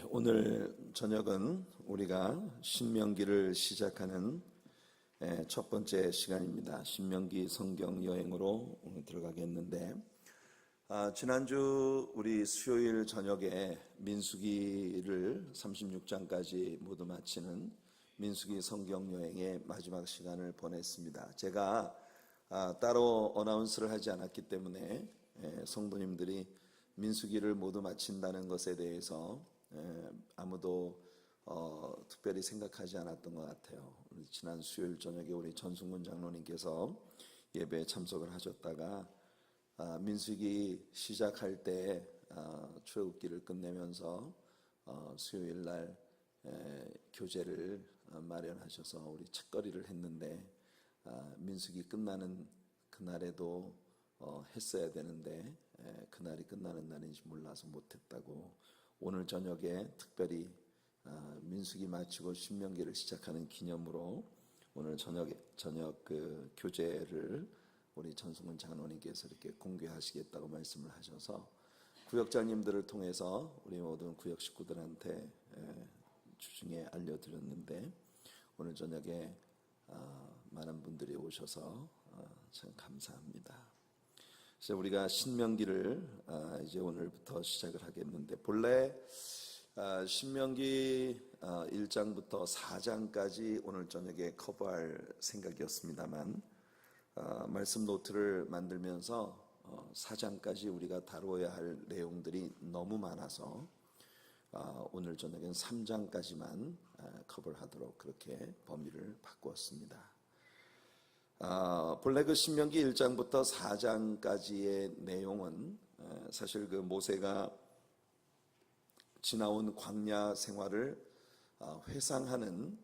오늘 저녁은 우리가 신명기를 시작하는 첫 번째 시간입니다. 신명기 성경 여행으로 오늘 들어가겠는데, 지난주 우리 수요일 저녁에 민수기를 36장까지 모두 마치는 민수기 성경 여행의 마지막 시간을 보냈습니다. 제가 따로 어나운스를 하지 않았기 때문에 성도님들이 민수기를 모두 마친다는 것에 대해서 아무도 특별히 생각하지 않았던 것 같아요. 지난 수요일 저녁에 우리 전승문 장로님께서 예배에 참석을 하셨다가 민수기 시작할 때 출애굽기를 끝내면서 수요일 날 교재를 마련하셔서 우리 책거리를 했는데, 민수기 끝나는 그날에도 했어야 되는데 그날이 끝나는 날인지 몰라서 못했다고, 오늘 저녁에 특별히 민수기 마치고 신명기를 시작하는 기념으로 오늘 저녁 그 교재를 우리 전승문 장로님께서 이렇게 공개하시겠다고 말씀을 하셔서 구역장님들을 통해서 우리 모든 구역 식구들한테 주중에 알려드렸는데, 오늘 저녁에 많은 분들이 오셔서 참 감사합니다. 그래서 우리가 신명기를 이제 오늘부터 시작을 하겠는데, 본래 신명기 1장부터 4장까지 오늘 저녁에 커버할 생각이었습니다만, 말씀 노트를 만들면서 4장까지 우리가 다루어야 할 내용들이 너무 많아서 오늘 저녁엔 3장까지만 커버를 하도록 그렇게 범위를 바꾸었습니다. 본래 그 신명기 1장부터 4장까지의 내용은 사실 그 모세가 지나온 광야 생활을 회상하는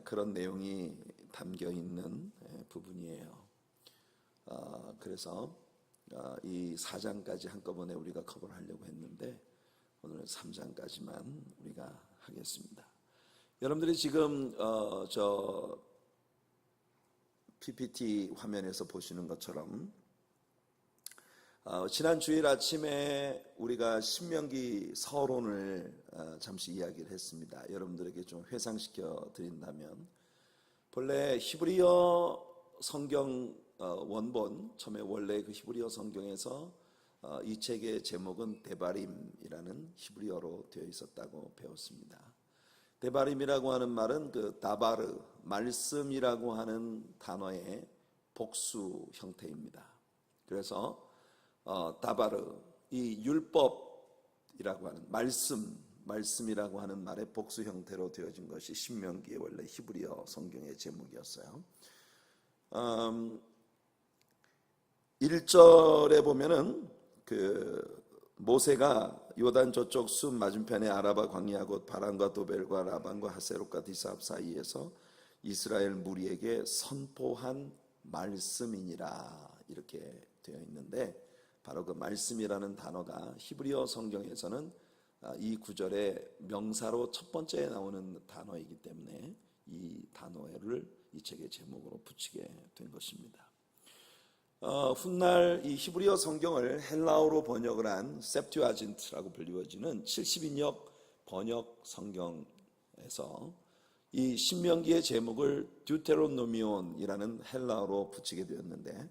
그런 내용이 담겨 있는 부분이에요. 그래서 이 4장까지 한꺼번에 우리가 커버를 하려고 했는데 오늘은 3장까지만 우리가 하겠습니다. 여러분들이 지금 저 PPT 화면에서 보시는 것처럼 지난 주일 아침에 우리가 신명기 서론을 잠시 이야기를 했습니다. 여러분들에게 좀 회상시켜 드린다면, 본래 히브리어 성경 원본, 처음에 원래 그 히브리어 성경에서 이 책의 제목은 데바림이라는 히브리어로 되어 있었다고 배웠습니다. 데바림이라고 하는 말은 그 다바르, 말씀이라고 하는 단어의 복수 형태입니다. 그래서 다바르, 이 율법이라고 하는 말씀이라고 하는 말의 복수 형태로 되어진 것이 신명기의 원래 히브리어 성경의 제목이었어요. 1절에 보면은 그 모세가 요단 저쪽 숲 맞은편에 아라바 광야 곧 바란과 도벨과 라반과 하세롯과 디사압 사이에서 이스라엘 무리에게 선포한 말씀이니라, 이렇게 되어 있는데, 바로 그 말씀이라는 단어가 히브리어 성경에서는 이 구절의 명사로 첫 번째에 나오는 단어이기 때문에 이 단어를 이 책의 제목으로 붙이게 된 것입니다. 훗날 이 히브리어 성경을 헬라어로 번역을 한 셉튜아진트라고 불리워지는 70인역 번역 성경에서 이 신명기의 제목을 듀테로노미온이라는 헬라어로 붙이게 되었는데,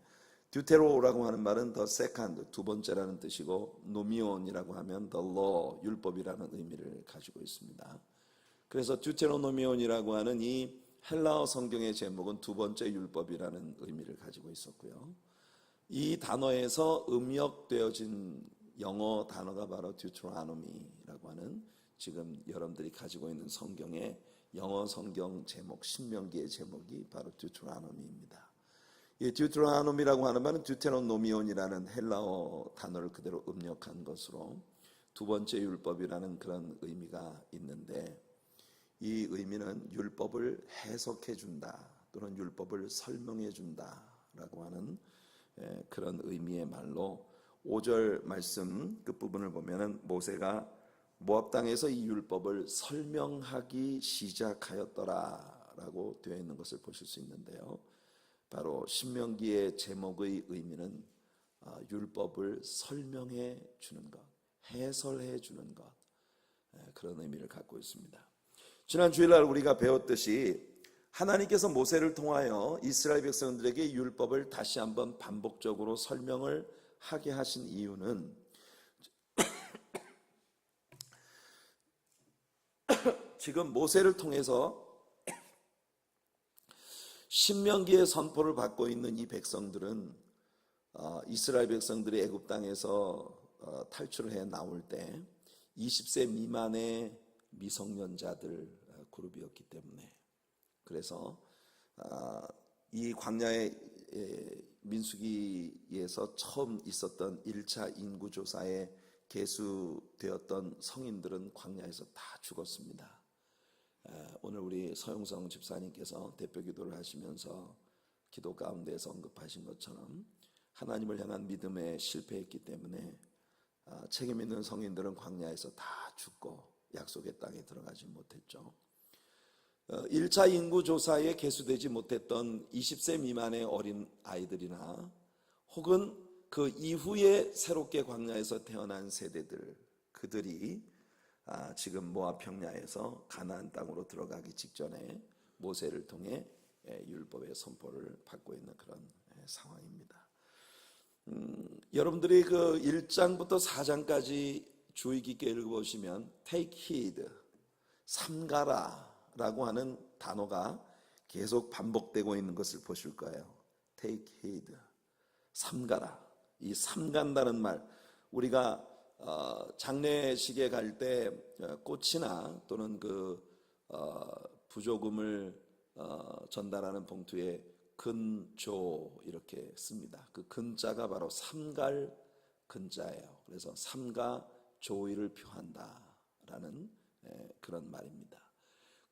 듀테로라고 하는 말은 the second, 두 번째라는 뜻이고, 노미온이라고 하면 the law, 율법이라는 의미를 가지고 있습니다. 그래서 듀테로노미온이라고 하는 이 헬라어 성경의 제목은 두 번째 율법이라는 의미를 가지고 있었고요. 이 단어에서 음역되어진 영어 단어가 바로 듀트로노미라고 하는, 지금 여러분들이 가지고 있는 성경의 영어 성경 제목, 신명기의 제목이 바로 듀트로노미입니다. 이 듀트로노미라고 하는 말은 듀테로노미온이라는 헬라어 단어를 그대로 음역한 것으로 두 번째 율법이라는 그런 의미가 있는데, 이 의미는 율법을 해석해 준다 또는 율법을 설명해 준다라고 하는 그런 의미의 말로, 5절 말씀 끝부분을 보면은 모세가 모압 땅에서 이 율법을 설명하기 시작하였더라라고 되어 있는 것을 보실 수 있는데요. 바로 신명기의 제목의 의미는 율법을 설명해 주는 것, 해설해 주는 것, 그런 의미를 갖고 있습니다. 지난 주일날 우리가 배웠듯이 하나님께서 모세를 통하여 이스라엘 백성들에게 율법을 다시 한번 반복적으로 설명을 하게 하신 이유는 지금 모세를 통해서 신명기의 선포를 받고 있는 이 백성들은 이스라엘 백성들이 애굽 땅에서 탈출을 해 나올 때 20세 미만의 미성년자들 그룹이었기 때문에, 그래서 이 광야의 민수기에서 처음 있었던 1차 인구조사에 계수되었던 성인들은 광야에서 다 죽었습니다. 오늘 우리 서용성 집사님께서 대표기도를 하시면서 기도 가운데서 언급하신 것처럼 하나님을 향한 믿음에 실패했기 때문에 책임 있는 성인들은 광야에서 다 죽고 약속의 땅에 들어가지 못했죠. 1차 인구조사에 계수되지 못했던 20세 미만의 어린 아이들이나 혹은 그 이후에 새롭게 광야에서 태어난 세대들, 그들이 지금 모압 평야에서 가나안 땅으로 들어가기 직전에 모세를 통해 율법의 선포를 받고 있는 그런 상황입니다. 여러분들이 그 1장부터 4장까지 주의 깊게 읽어보시면 take heed, 삼가라라고 하는 단어가 계속 반복되고 있는 것을 보실 거예요. take heed, 삼가라. 이 삼간다는 말, 우리가 장례식에 갈 때 꽃이나 또는 그 부조금을 전달하는 봉투에 근조 이렇게 씁니다. 그 근자가 바로 삼갈 근자예요. 그래서 삼가 조의를 표한다라는 그런 말입니다.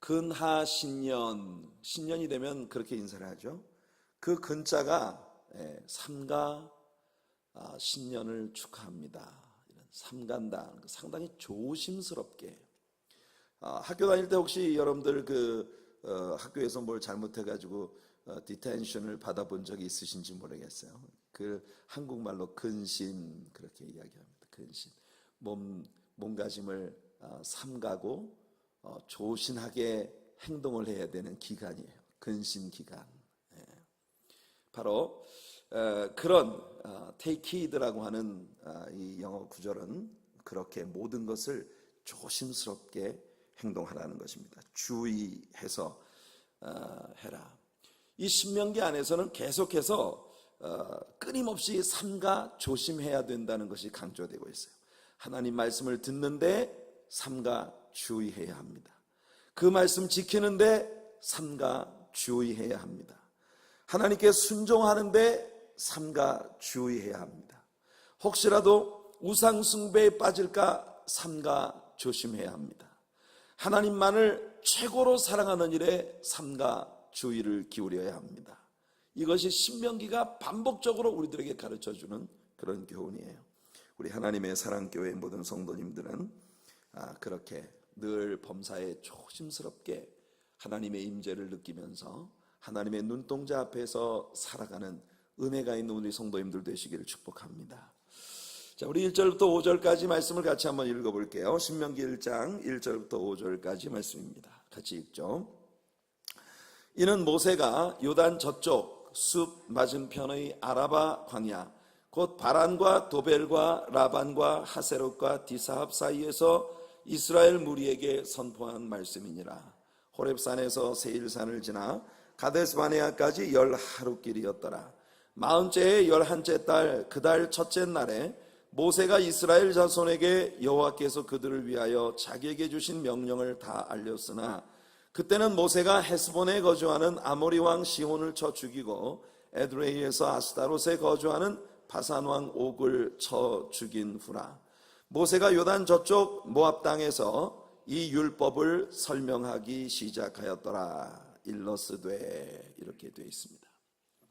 근하 신년, 신년이 되면 그렇게 인사를 하죠. 그 근자가 삼가 신년을 축하합니다. 이런 삼간다, 상당히 조심스럽게. 학교 다닐 때 혹시 여러분들 학교에서 뭘 잘못해가지고 디텐션을 받아본 적이 있으신지 모르겠어요. 그 한국말로 근신 그렇게 이야기합니다. 근신, 몸가짐을 삼가고 조신하게 행동을 해야 되는 기간이에요. 근신 기간. 바로 그런 take heed라고 하는 이 영어 구절은 그렇게 모든 것을 조심스럽게 행동하라는 것입니다. 주의해서 해라. 이 신명기 안에서는 계속해서 끊임없이 삼가 조심해야 된다는 것이 강조되고 있어요. 하나님 말씀을 듣는데 삼가 주의해야 합니다. 그 말씀 지키는데 삼가 주의해야 합니다. 하나님께 순종하는데 삼가 주의해야 합니다. 혹시라도 우상 숭배에 빠질까 삼가 조심해야 합니다. 하나님만을 최고로 사랑하는 일에 삼가 주의를 기울여야 합니다. 이것이 신명기가 반복적으로 우리들에게 가르쳐주는 그런 교훈이에요. 우리 하나님의 사랑교회 모든 성도님들은 그렇게 늘 범사에 조심스럽게 하나님의 임재를 느끼면서 하나님의 눈동자 앞에서 살아가는 은혜가 있는 우리 성도님들 되시기를 축복합니다. 자, 우리 1절부터 5절까지 말씀을 같이 한번 읽어볼게요. 신명기 1장 1절부터 5절까지 말씀입니다. 같이 읽죠. 이는 모세가 요단 저쪽 숲 맞은편의 아라바 광야 곧 바란과 도벨과 라반과 하세롯과 디사합 사이에서 이스라엘 무리에게 선포한 말씀이니라. 호렙산에서 세일산을 지나 가데스바네아까지 10하루길이었더라. 40째의 11째 달 그 달 첫째 날에 모세가 이스라엘 자손에게 여호와께서 그들을 위하여 자기에게 주신 명령을 다 알렸으나 그때는 모세가 헤스본에 거주하는 아모리 왕 시혼을 쳐 죽이고 에드레이에서 아스타롯에 거주하는 바산 왕 옥을 쳐 죽인 후라. 모세가 요단 저쪽 모압 땅에서 이 율법을 설명하기 시작하였더라. 일러스되 이렇게 되어 있습니다.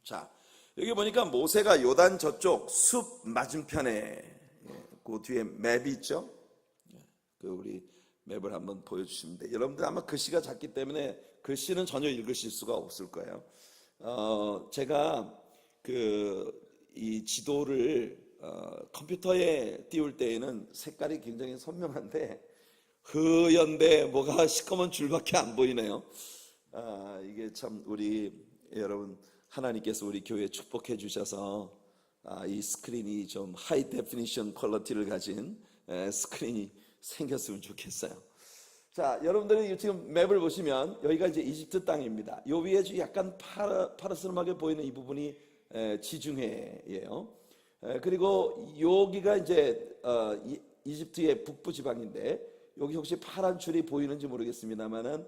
자, 여기 보니까 모세가 요단 저쪽 숲 맞은편에 그 뒤에 맵이 있죠. 그 우리 맵을 한번 보여주시면 돼요. 여러분들 아마 글씨가 작기 때문에 글씨는 전혀 읽으실 수가 없을 거예요. 제가 이 지도를 컴퓨터에 띄울 때에는 색깔이 굉장히 선명한데 허연데 뭐가 시커먼 줄밖에 안 보이네요. 이게 참 우리 여러분 하나님께서 우리 교회 축복해 주셔서 이 스크린이 좀 하이 데피니션 퀄리티를 가진 스크린이 생겼으면 좋겠어요. 자, 여러분들이 지금 맵을 보시면 여기가 이제 이집트 땅입니다. 요 위에 약간 파르스름하게 보이는 이 부분이 지중해예요. 그리고 여기가 이제 이집트의 북부 지방인데 여기 혹시 파란 줄이 보이는지 모르겠습니다만은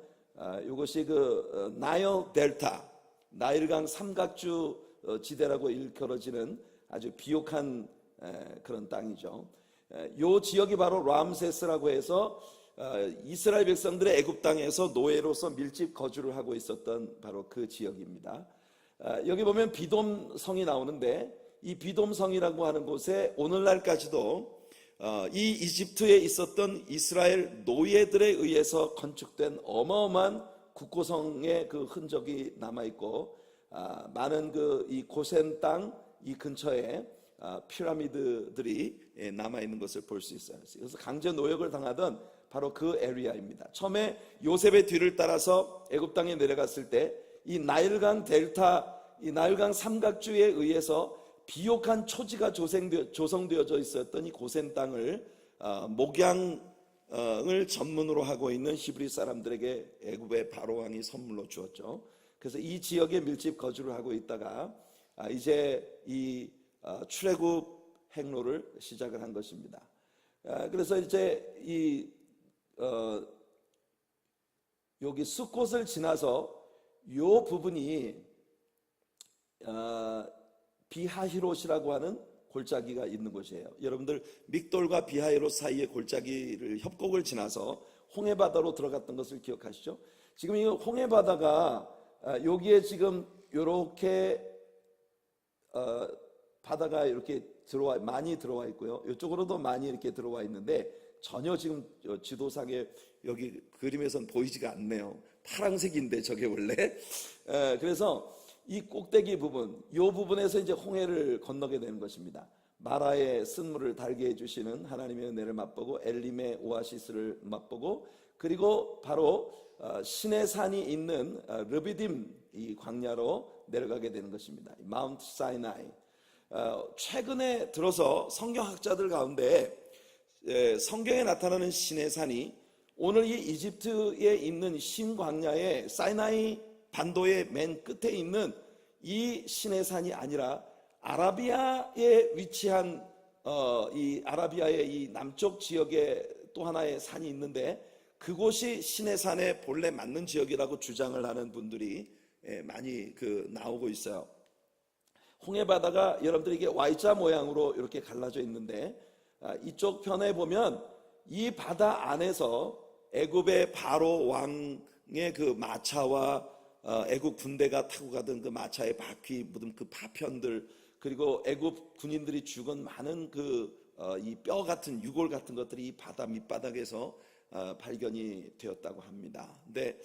이것이 그 나일 델타, 나일강 삼각주 지대라고 일컬어지는 아주 비옥한 그런 땅이죠. 이 지역이 바로 람세스라고 해서 이스라엘 백성들의 애굽 땅에서 노예로서 밀집 거주를 하고 있었던 바로 그 지역입니다. 여기 보면 비돔 성이 나오는데 이 비돔 성이라고 하는 곳에 오늘날까지도 이 이집트에 있었던 이스라엘 노예들에 의해서 건축된 어마어마한 국고성의 그 흔적이 남아 있고 많은 그 이 고센 땅 이 근처에 피라미드들이 남아 있는 것을 볼 수 있어요. 그래서 강제 노역을 당하던 바로 그 에리아입니다. 처음에 요셉의 뒤를 따라서 애굽 땅에 내려갔을 때 이 나일강 델타, 이 나일강 삼각주에 의해서 비옥한 초지가 조성되어져 있었던 이 고센 땅을 목양을 전문으로 하고 있는 히브리 사람들에게 애굽의 바로 왕이 선물로 주었죠. 그래서 이 지역에 밀집 거주를 하고 있다가 이제 이 출애굽 행로를 시작을 한 것입니다. 그래서 이제 이 여기 숫곳을 지나서 요 부분이 비하히롯이라고 하는 골짜기가 있는 곳이에요. 여러분들 믹돌과 비하히롯 사이의 골짜기를 협곡을 지나서 홍해바다로 들어갔던 것을 기억하시죠? 지금 이 홍해바다가 여기에 지금 이렇게 바다가 이렇게 많이 들어와 있고요. 이쪽으로도 많이 이렇게 들어와 있는데 전혀 지금 지도상에 여기 그림에선 보이지가 않네요. 파란색인데 저게 원래. 그래서 이 꼭대기 부분, 이 부분에서 이제 홍해를 건너게 되는 것입니다. 마라의 쓴물을 달게 해주시는 하나님의 은혜를 맛보고 엘림의 오아시스를 맛보고 그리고 바로 신의 산이 있는 르비딤 이 광야로 내려가게 되는 것입니다. 마운트 사이나이. 최근에 들어서 성경학자들 가운데 성경에 나타나는 신의 산이 오늘 이 이집트에 있는 신광야의 사이나이 반도의 맨 끝에 있는 이 신의 산이 아니라 아라비아에 위치한 이 아라비아의 이 남쪽 지역에 또 하나의 산이 있는데 그곳이 신의 산의 본래 맞는 지역이라고 주장을 하는 분들이 많이 나오고 있어요. 홍해바다가 여러분들에게 Y자 모양으로 이렇게 갈라져 있는데 이쪽 편에 보면 이 바다 안에서 애굽의 바로 왕의 그 마차와 애굽 군대가 타고 가던 그 마차의 바퀴 묻은 그 파편들 그리고 애굽 군인들이 죽은 많은 이 뼈 같은 유골 같은 것들이 이 바다 밑바닥에서 발견이 되었다고 합니다. 근데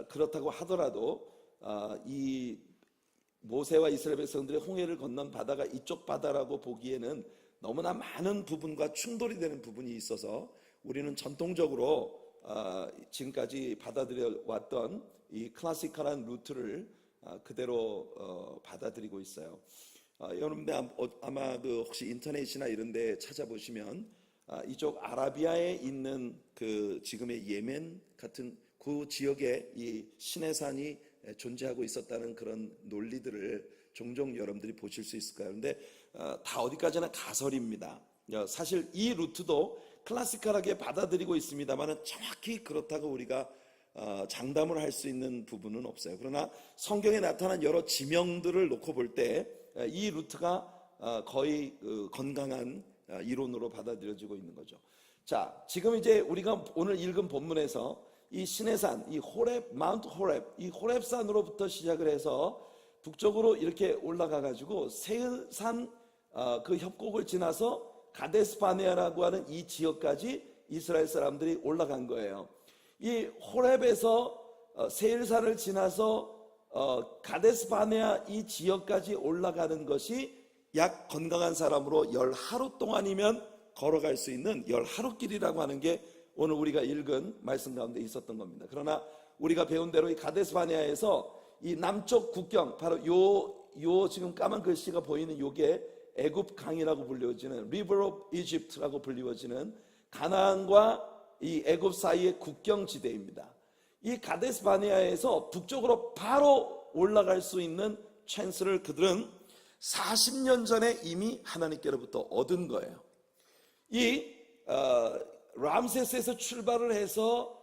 그렇다고 하더라도 이 모세와 이스라엘 백성들의 홍해를 건넌 바다가 이쪽 바다라고 보기에는 너무나 많은 부분과 충돌이 되는 부분이 있어서 우리는 전통적으로 지금까지 받아들여 왔던 이 클래시컬한 루트를 그대로 받아들이고 있어요. 여러분들 아마 혹시 인터넷이나 이런 데 찾아보시면 이쪽 아라비아에 있는 그 지금의 예멘 같은 그 지역에 이 시내산이 존재하고 있었다는 그런 논리들을 종종 여러분들이 보실 수 있을 거예요. 그런데 다 어디까지나 가설입니다. 사실 이 루트도 클래시컬하게 받아들이고 있습니다만 정확히 그렇다고 우리가 장담을 할 수 있는 부분은 없어요. 그러나 성경에 나타난 여러 지명들을 놓고 볼 때 이 루트가 거의 건강한 이론으로 받아들여지고 있는 거죠. 자, 지금 이제 우리가 오늘 읽은 본문에서 이 시내산, 이 호렙, 마운트 호렙, 이 호렙산으로부터 시작을 해서 북쪽으로 이렇게 올라가 가지고 세일산 그 협곡을 지나서 가데스 바네아라고 하는 이 지역까지 이스라엘 사람들이 올라간 거예요. 이 호렙에서 세일산을 지나서 가데스 바네아 이 지역까지 올라가는 것이 약 건강한 사람으로 10하루 동안이면 걸어갈 수 있는 10하루 길이라고 하는 게 오늘 우리가 읽은 말씀 가운데 있었던 겁니다. 그러나 우리가 배운 대로 이 가데스 바네아에서 이 남쪽 국경, 바로 요 지금 까만 글씨가 보이는 요게 애굽 강이라고 불리워지는 River of Egypt라고 불리워지는 가나안과 이 애굽 사이의 국경 지대입니다. 이 가데스 바네아에서 북쪽으로 바로 올라갈 수 있는 찬스를 그들은 40년 전에 이미 하나님께로부터 얻은 거예요. 이 람세스에서 출발을 해서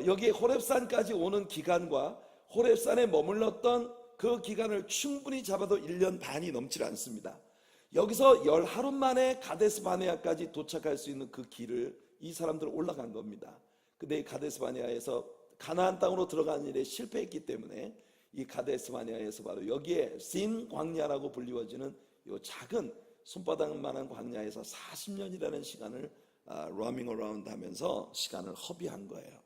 여기 호렙산까지 오는 기간과 호렙산에 머물렀던 그 기간을 충분히 잡아도 1년 반이 넘지 않습니다. 여기서 10하루 만에 가데스 바네아까지 도착할 수 있는 그 길을 이 사람들은 올라간 겁니다. 근데 이 가데스 바네아에서 가나안 땅으로 들어가는 일에 실패했기 때문에 이 가데스 바네아에서 바로 여기에 신 광야라고 불리워지는 이 작은 손바닥만한 광야에서 40년이라는 시간을 roaming around 하면서 시간을 허비한 거예요.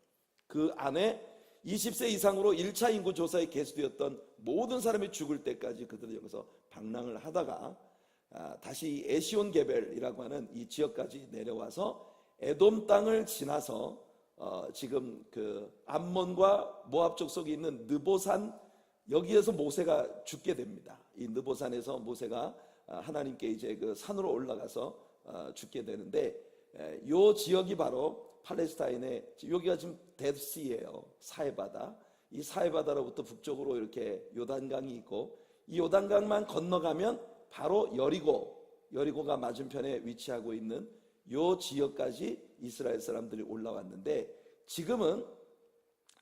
그 안에 20세 이상으로 1차 인구 조사에 개수되었던 모든 사람이 죽을 때까지 그들은 여기서 방랑을 하다가 다시 에시온 게벨이라고 하는 이 지역까지 내려와서 에돔 땅을 지나서 지금 그 암몬과 모압 족속이 있는 느보산, 여기에서 모세가 죽게 됩니다. 이 느보산에서 모세가 하나님께 이제 그 산으로 올라가서 죽게 되는데, 요 지역이 바로 팔레스타인의, 여기가 지금 데드시예요. 사해바다. 이 사해바다로부터 북쪽으로 이렇게 요단강이 있고, 이 요단강만 건너가면 바로 여리고가 맞은편에 위치하고 있는 요 지역까지 이스라엘 사람들이 올라왔는데, 지금은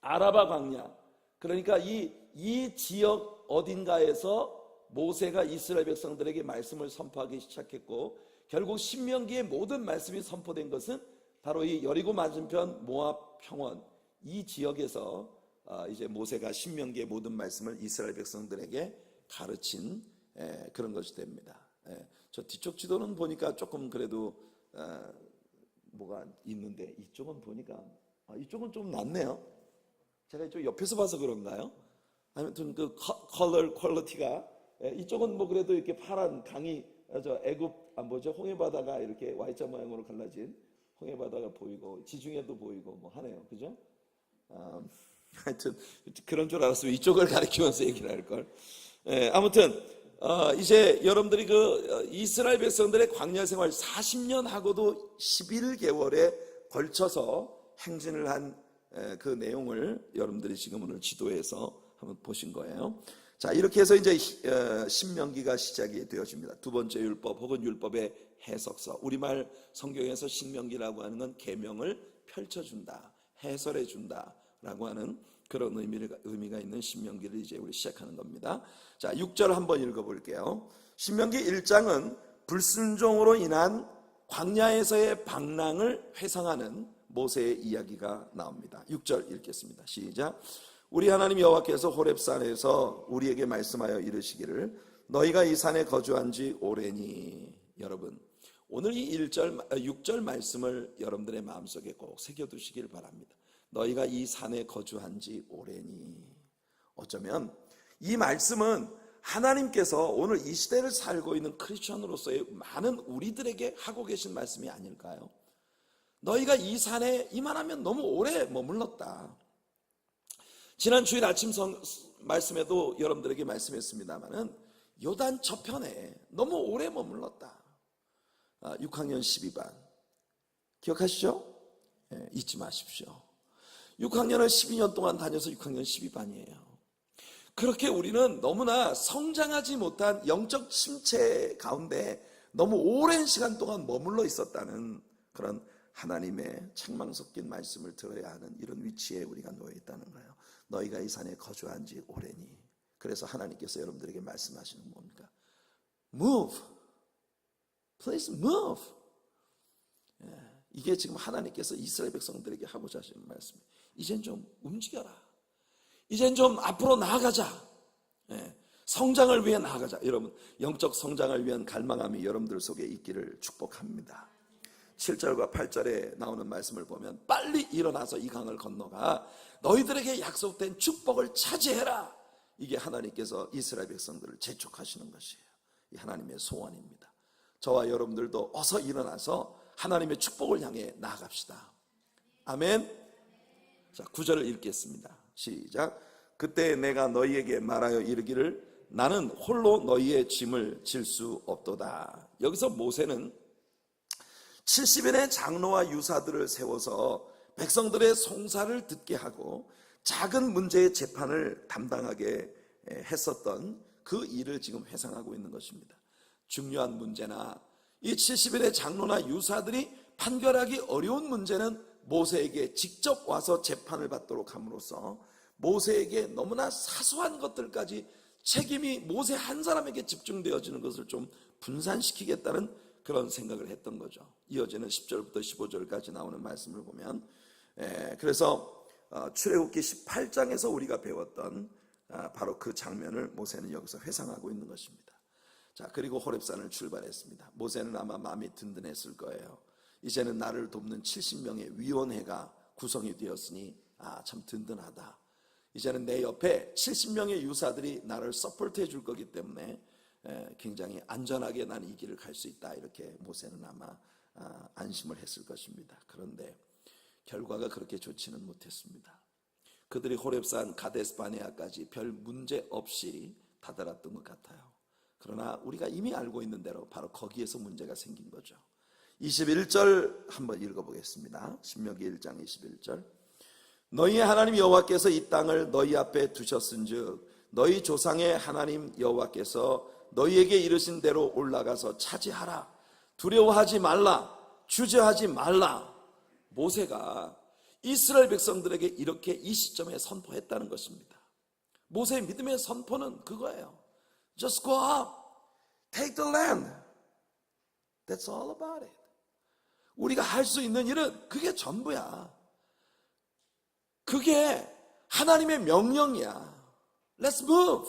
아라바 광야, 그러니까 이 지역 어딘가에서 모세가 이스라엘 백성들에게 말씀을 선포하기 시작했고, 결국 신명기의 모든 말씀이 선포된 것은 바로 이 여리고 맞은편 모압 평원 이 지역에서 이제 모세가 신명기의 모든 말씀을 이스라엘 백성들에게 가르친 그런 것이 됩니다. 저 뒤쪽 지도는 보니까 조금 그래도 뭐가 있는데, 이쪽은 보니까 이쪽은 좀 낫네요. 제가 이쪽 옆에서 봐서 그런가요? 아무튼 그 컬러 퀄리티가, 이쪽은 뭐 그래도 이렇게 파란 강이, 저 애굽 뭐죠, 홍해바다가 이렇게 Y자 모양으로 갈라진 홍해바다가 보이고 지중해도 보이고 뭐 하네요. 그죠? 하여튼 그런 줄 알았으면 이쪽을 가리키면서 얘기를 할걸. 아무튼 이제 여러분들이 그 이스라엘 백성들의 광야 생활 40년 하고도 11개월에 걸쳐서 행진을 한 그 내용을 여러분들이 지금 오늘 지도에서 한번 보신 거예요. 자, 이렇게 해서 이제 신명기가 시작이 되어집니다. 두 번째 율법 혹은 율법의 해석서, 우리말 성경에서 신명기라고 하는 건 계명을 펼쳐준다, 해설해준다라고 하는 그런 의미가 있는 신명기를 이제 우리 시작하는 겁니다. 자, 6절 한번 읽어볼게요. 신명기 1장은 불순종으로 인한 광야에서의 방랑을 회상하는 모세의 이야기가 나옵니다. 6절 읽겠습니다. 시작. 우리 하나님 여호와께서 호렙산에서 우리에게 말씀하여 이르시기를 너희가 이 산에 거주한 지 오래니. 여러분, 오늘 이 6절 말씀을 여러분들의 마음속에 꼭 새겨두시길 바랍니다. 너희가 이 산에 거주한 지 오래니. 어쩌면 이 말씀은 하나님께서 오늘 이 시대를 살고 있는 크리스천으로서의 많은 우리들에게 하고 계신 말씀이 아닐까요? 너희가 이 산에 이만하면 너무 오래 머물렀다. 지난 주일 아침 말씀에도 여러분들에게 말씀했습니다마는 요단 저편에 너무 오래 머물렀다. 6학년 12반 기억하시죠? 잊지 마십시오. 6학년을 12년 동안 다녀서 6학년 12반이에요. 그렇게 우리는 너무나 성장하지 못한 영적 침체 가운데 너무 오랜 시간 동안 머물러 있었다는 그런 하나님의 책망 섞인 말씀을 들어야 하는 이런 위치에 우리가 놓여 있다는 거예요. 너희가 이 산에 거주한 지 오래니. 그래서 하나님께서 여러분들에게 말씀하시는 뭡니까? Move. Please move. 이게 지금 하나님께서 이스라엘 백성들에게 하고자 하시는 말씀이에요. 이젠 좀 움직여라. 이젠 좀 앞으로 나아가자. 성장을 위해 나아가자. 여러분, 영적 성장을 위한 갈망함이 여러분들 속에 있기를 축복합니다. 7절과 8절에 나오는 말씀을 보면 빨리 일어나서 이 강을 건너가 너희들에게 약속된 축복을 차지해라. 이게 하나님께서 이스라엘 백성들을 재촉하시는 것이에요. 이 하나님의 소원입니다. 저와 여러분들도 어서 일어나서 하나님의 축복을 향해 나아갑시다. 아멘. 자, 9절을 읽겠습니다. 시작. 그때 내가 너희에게 말하여 이르기를 나는 홀로 너희의 짐을 질 수 없도다. 여기서 모세는 70인의 장로와 유사들을 세워서 백성들의 송사를 듣게 하고 작은 문제의 재판을 담당하게 했었던 그 일을 지금 회상하고 있는 것입니다. 중요한 문제나 이 70인의 장로나 유사들이 판결하기 어려운 문제는 모세에게 직접 와서 재판을 받도록 함으로써 모세에게 너무나 사소한 것들까지 책임이 모세 한 사람에게 집중되어지는 것을 좀 분산시키겠다는 그런 생각을 했던 거죠. 이어지는 10절부터 15절까지 나오는 말씀을 보면 그래서 출애굽기 18장에서 우리가 배웠던 바로 그 장면을 모세는 여기서 회상하고 있는 것입니다. 자, 그리고 호렙산을 출발했습니다. 모세는 아마 마음이 든든했을 거예요. 이제는 나를 돕는 70명의 위원회가 구성이 되었으니 참 든든하다. 이제는 내 옆에 70명의 유사들이 나를 서포트해 줄 거기 때문에 굉장히 안전하게 나는 이 길을 갈 수 있다. 이렇게 모세는 아마 안심을 했을 것입니다. 그런데 결과가 그렇게 좋지는 못했습니다. 그들이 호렙산 가데스바네아까지 별 문제 없이 다다랐던 것 같아요. 그러나 우리가 이미 알고 있는 대로 바로 거기에서 문제가 생긴 거죠. 21절 한번 읽어보겠습니다. 신명기 1장 21절. 너희의 하나님 여호와께서 이 땅을 너희 앞에 두셨은즉 너희 조상의 하나님 여호와께서 너희에게 이르신 대로 올라가서 차지하라. 두려워하지 말라. 주저하지 말라. 모세가 이스라엘 백성들에게 이렇게 이 시점에 선포했다는 것입니다. 모세의 믿음의 선포는 그거예요. Just go up. Take the land. That's all about it. 우리가 할 수 있는 일은 그게 전부야. 그게 하나님의 명령이야. Let's move.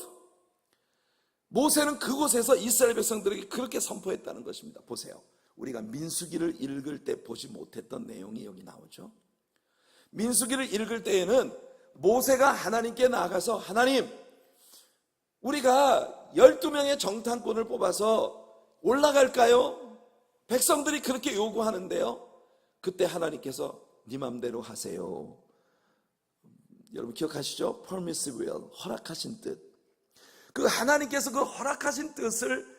모세는 그곳에서 이스라엘 백성들에게 그렇게 선포했다는 것입니다. 보세요. 우리가 민수기를 읽을 때 보지 못했던 내용이 여기 나오죠. 민수기를 읽을 때에는 모세가 하나님께 나아가서 하나님, 우리가 12명의 정탐꾼을 뽑아서 올라갈까요? 백성들이 그렇게 요구하는데요. 그때 하나님께서 네 맘대로 하세요. 여러분 기억하시죠? permissive will, 허락하신 뜻. 그 하나님께서 그 허락하신 뜻을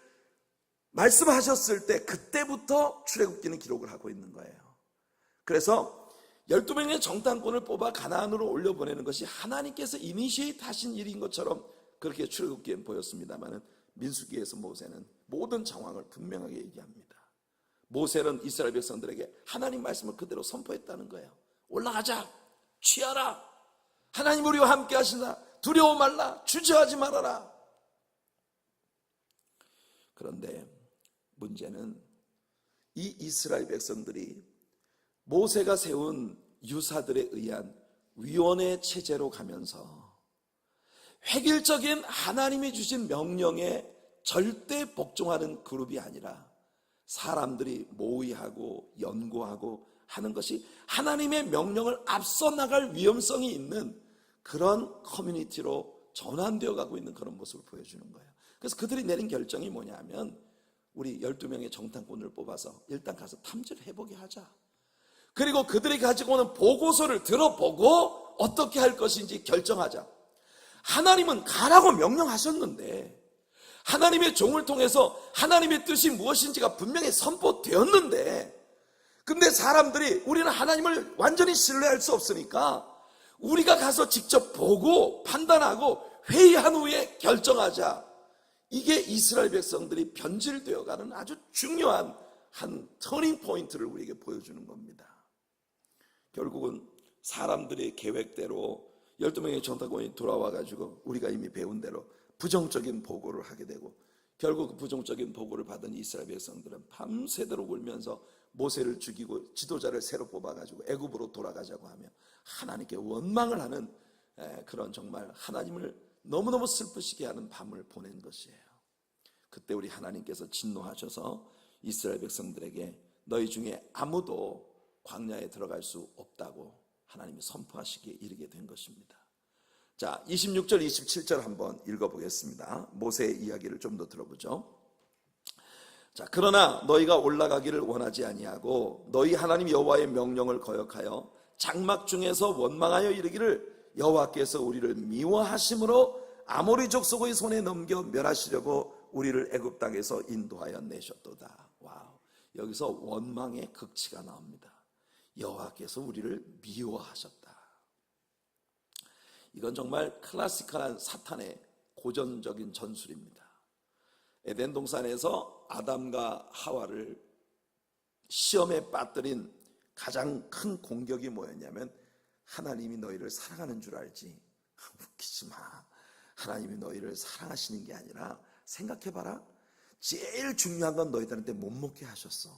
말씀하셨을 때 그때부터 출애굽기는 기록을 하고 있는 거예요. 그래서 12명의 정탐꾼을 뽑아 가나안으로 올려보내는 것이 하나님께서 이니시에이트 하신 일인 것처럼 그렇게 출애굽기엔 보였습니다만 민수기에서 모세는 모든 정황을 분명하게 얘기합니다. 모세는 이스라엘 백성들에게 하나님 말씀을 그대로 선포했다는 거예요. 올라가자. 취하라. 하나님 우리와 함께 하시나. 두려워 말라. 주저하지 말아라. 그런데 문제는 이 이스라엘 백성들이 모세가 세운 유사들에 의한 위원회 체제로 가면서 획일적인 하나님이 주신 명령에 절대 복종하는 그룹이 아니라 사람들이 모의하고 연구하고 하는 것이 하나님의 명령을 앞서 나갈 위험성이 있는 그런 커뮤니티로 전환되어 가고 있는 그런 모습을 보여주는 거예요. 그래서 그들이 내린 결정이 뭐냐면 우리 12명의 정탐꾼을 뽑아서 일단 가서 탐지를 해보게 하자. 그리고 그들이 가지고 오는 보고서를 들어보고 어떻게 할 것인지 결정하자. 하나님은 가라고 명령하셨는데 하나님의 종을 통해서 하나님의 뜻이 무엇인지가 분명히 선포되었는데 근데 사람들이 우리는 하나님을 완전히 신뢰할 수 없으니까 우리가 가서 직접 보고 판단하고 회의한 후에 결정하자. 이게 이스라엘 백성들이 변질되어 가는 아주 중요한 한 터닝 포인트를 우리에게 보여주는 겁니다. 결국은 사람들의 계획대로 12명의 정탐꾼이 돌아와가지고 우리가 이미 배운 대로 부정적인 보고를 하게 되고 결국 그 부정적인 보고를 받은 이스라엘 백성들은 밤새도록 울면서 모세를 죽이고 지도자를 새로 뽑아가지고 애굽으로 돌아가자고 하며 하나님께 원망을 하는 그런 정말 하나님을 너무너무 슬프시게 하는 밤을 보낸 것이에요. 그때 우리 하나님께서 진노하셔서 이스라엘 백성들에게 너희 중에 아무도 광야에 들어갈 수 없다고 하나님이 선포하시기에 이르게 된 것입니다. 자, 26절 27절 한번 읽어보겠습니다. 모세의 이야기를 좀 더 들어보죠. 자, 그러나 너희가 올라가기를 원하지 아니하고 너희 하나님 여호와의 명령을 거역하여 장막 중에서 원망하여 이르기를 여호와께서 우리를 미워하심으로 아모리 족속의 손에 넘겨 멸하시려고 우리를 애굽 땅에서 인도하여 내셨도다. 와우. 여기서 원망의 극치가 나옵니다. 여호와께서 우리를 미워하셨다. 이건 정말 클래시컬한 사탄의 고전적인 전술입니다. 에덴 동산에서 아담과 하와를 시험에 빠뜨린 가장 큰 공격이 뭐였냐면, 하나님이 너희를 사랑하는 줄 알지? 웃기지 마. 하나님이 너희를 사랑하시는 게 아니라, 생각해봐라, 제일 중요한 건 너희들한테 못 먹게 하셨어.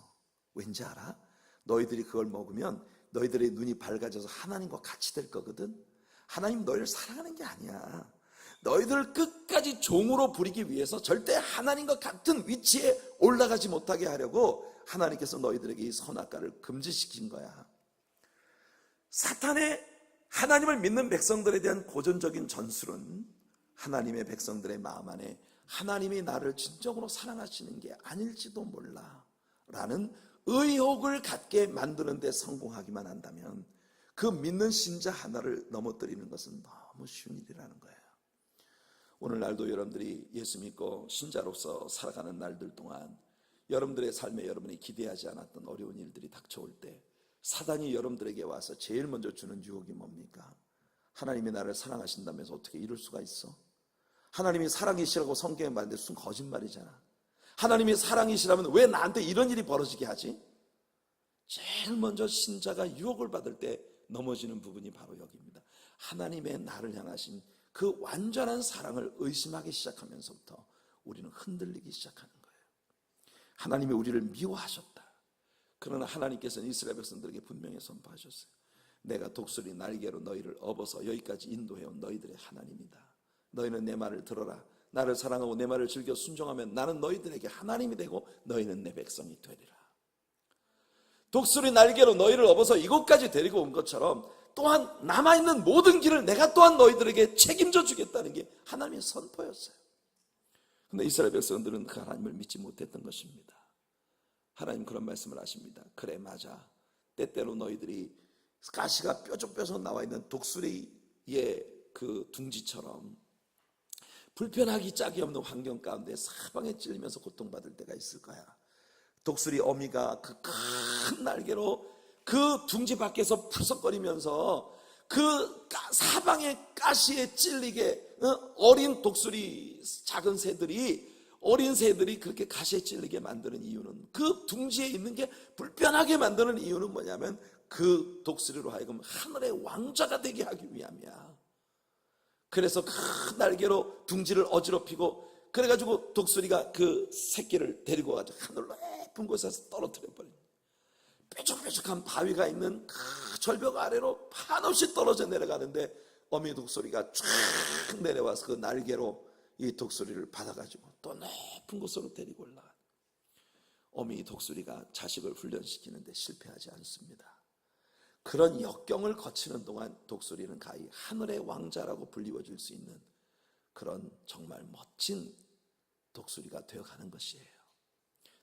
왠지 알아? 너희들이 그걸 먹으면 너희들의 눈이 밝아져서 하나님과 같이 될 거거든. 하나님 너희를 사랑하는 게 아니야. 너희들을 끝까지 종으로 부리기 위해서 절대 하나님과 같은 위치에 올라가지 못하게 하려고 하나님께서 너희들에게 이 선악과를 금지시킨 거야. 사탄의 하나님을 믿는 백성들에 대한 고전적인 전술은 하나님의 백성들의 마음 안에 하나님이 나를 진정으로 사랑하시는 게 아닐지도 몰라 라는 의혹을 갖게 만드는 데 성공하기만 한다면, 그 믿는 신자 하나를 넘어뜨리는 것은 너무 쉬운 일이라는 거예요. 오늘날도 여러분들이 예수 믿고 신자로서 살아가는 날들 동안 여러분들의 삶에 여러분이 기대하지 않았던 어려운 일들이 닥쳐올 때 사단이 여러분들에게 와서 제일 먼저 주는 유혹이 뭡니까? 하나님이 나를 사랑하신다면서 어떻게 이럴 수가 있어? 하나님이 사랑이시라고 성경에 말하는데 순 거짓말이잖아. 하나님이 사랑이시라면 왜 나한테 이런 일이 벌어지게 하지? 제일 먼저 신자가 유혹을 받을 때 넘어지는 부분이 바로 여기입니다. 하나님의 나를 향하신 그 완전한 사랑을 의심하기 시작하면서부터 우리는 흔들리기 시작하는 거예요. 하나님이 우리를 미워하셨다. 그러나 하나님께서는 이스라엘 백성들에게 분명히 선포하셨어요. 내가 독수리 날개로 너희를 업어서 여기까지 인도해온 너희들의 하나님이다. 너희는 내 말을 들어라. 나를 사랑하고 내 말을 즐겨 순종하면 나는 너희들에게 하나님이 되고 너희는 내 백성이 되리라. 독수리 날개로 너희를 업어서 이곳까지 데리고 온 것처럼 또한 남아있는 모든 길을 내가 또한 너희들에게 책임져 주겠다는 게 하나님의 선포였어요. 그런데 이스라엘 백성들은 그 하나님을 믿지 못했던 것입니다. 하나님 그런 말씀을 하십니다. 그래, 맞아. 때때로 너희들이 가시가 뾰족뾰족 나와 있는 독수리의 그 둥지처럼 불편하기 짝이 없는 환경 가운데 사방에 찔리면서 고통받을 때가 있을 거야. 독수리 어미가 그 큰 날개로 그 둥지 밖에서 풀썩거리면서 그 사방의 가시에 찔리게, 어린 독수리 작은 새들이, 어린 새들이 그렇게 가시에 찔리게 만드는 이유는, 그 둥지에 있는 게 불편하게 만드는 이유는 뭐냐면 그 독수리로 하여금 하늘의 왕자가 되게 하기 위함이야. 그래서 큰 날개로 둥지를 어지럽히고, 그래가지고 독수리가 그 새끼를 데리고 가지고 하늘로 높은 곳에서 떨어뜨려 버린, 뾰족뾰족한 바위가 있는 그 절벽 아래로 한없이 떨어져 내려가는데 어미 독수리가 쫙 내려와서 그 날개로 이 독수리를 받아가지고 또 높은 곳으로 데리고 올라가. 어미 독수리가 자식을 훈련시키는데 실패하지 않습니다. 그런 역경을 거치는 동안 독수리는 가히 하늘의 왕자라고 불리워질 수 있는 그런 정말 멋진 독수리가 되어가는 것이에요.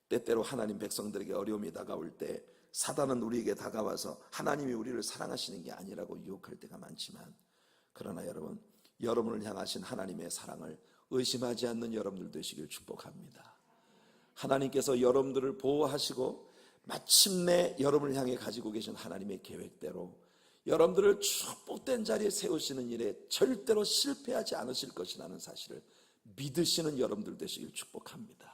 때때로 하나님 백성들에게 어려움이 다가올 때 사단은 우리에게 다가와서 하나님이 우리를 사랑하시는 게 아니라고 유혹할 때가 많지만, 그러나 여러분, 여러분을 향하신 하나님의 사랑을 의심하지 않는 여러분들 되시길 축복합니다. 하나님께서 여러분들을 보호하시고 마침내 여러분을 향해 가지고 계신 하나님의 계획대로 여러분들을 축복된 자리에 세우시는 일에 절대로 실패하지 않으실 것이라는 사실을 믿으시는 여러분들 되시길 축복합니다.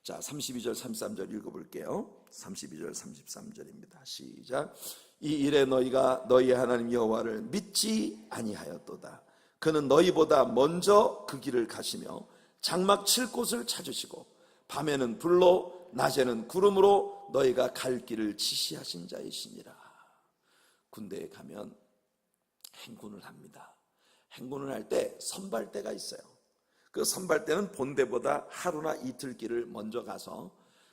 자, 32절 33절 읽어볼게요. 32절 33절입니다. 시작. 이 일에 너희가 너희의 하나님 여호와를 믿지 아니하였도다. 그는 너희보다 먼저 그 길을 가시며 장막 칠 곳을 찾으시고 밤에는 불로 낮에는 구름으로 너희가 갈 길을 지시하신 자이시니라. 군대에 가면 행군을 합니다. 행군을 할 때 선발대가 있어요. 그 선발대는 본대보다 하루나 이틀 길을 먼저 가서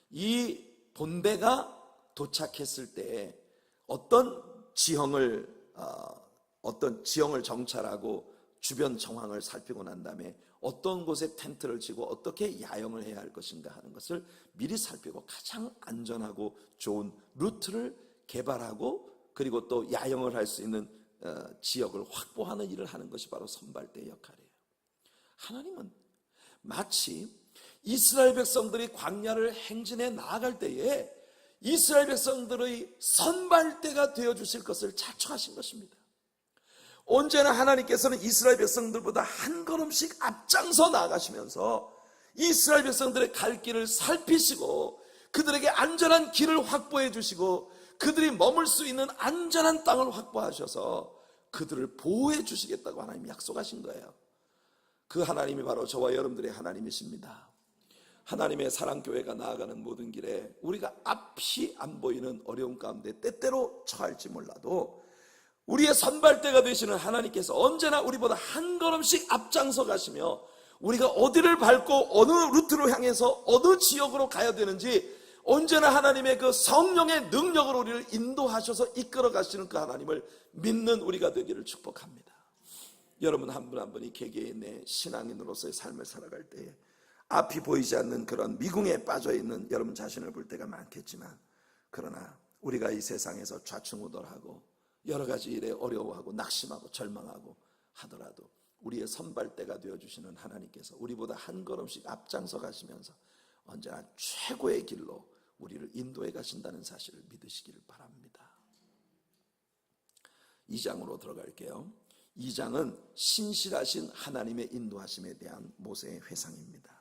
이 본대가 도착했을 때 어떤 지형을 정찰하고 주변 정황을 살피고 난 다음에 어떤 곳에 텐트를 치고 어떻게 야영을 해야 할 것인가 하는 것을 미리 살피고 가장 안전하고 좋은 루트를 개발하고 그리고 또 야영을 할 수 있는 지역을 확보하는 일을 하는 것이 바로 선발대의 역할이에요. 하나님은 마치 이스라엘 백성들이 광야를 행진해 나아갈 때에 이스라엘 백성들의 선발대가 되어주실 것을 작정하신 것입니다. 언제나 하나님께서는 이스라엘 백성들보다 한 걸음씩 앞장서 나아가시면서 이스라엘 백성들의 갈 길을 살피시고 그들에게 안전한 길을 확보해 주시고 그들이 머물 수 있는 안전한 땅을 확보하셔서 그들을 보호해 주시겠다고 하나님이 약속하신 거예요. 그 하나님이 바로 저와 여러분들의 하나님이십니다. 하나님의 사랑교회가 나아가는 모든 길에 우리가 앞이 안 보이는 어려움 가운데 때때로 처할지 몰라도 우리의 선발대가 되시는 하나님께서 언제나 우리보다 한 걸음씩 앞장서 가시며 우리가 어디를 밟고 어느 루트로 향해서 어느 지역으로 가야 되는지 언제나 하나님의 그 성령의 능력으로 우리를 인도하셔서 이끌어 가시는 그 하나님을 믿는 우리가 되기를 축복합니다. 여러분 한 분 한 분이 개개인의 신앙인으로서의 삶을 살아갈 때에 앞이 보이지 않는 그런 미궁에 빠져있는 여러분 자신을 볼 때가 많겠지만, 그러나 우리가 이 세상에서 좌충우돌하고 여러 가지 일에 어려워하고 낙심하고 절망하고 하더라도 우리의 선발대가 되어주시는 하나님께서 우리보다 한 걸음씩 앞장서 가시면서 언제나 최고의 길로 우리를 인도해 가신다는 사실을 믿으시기를 바랍니다. 2장으로 들어갈게요. 2장은 신실하신 하나님의 인도하심에 대한 모세의 회상입니다.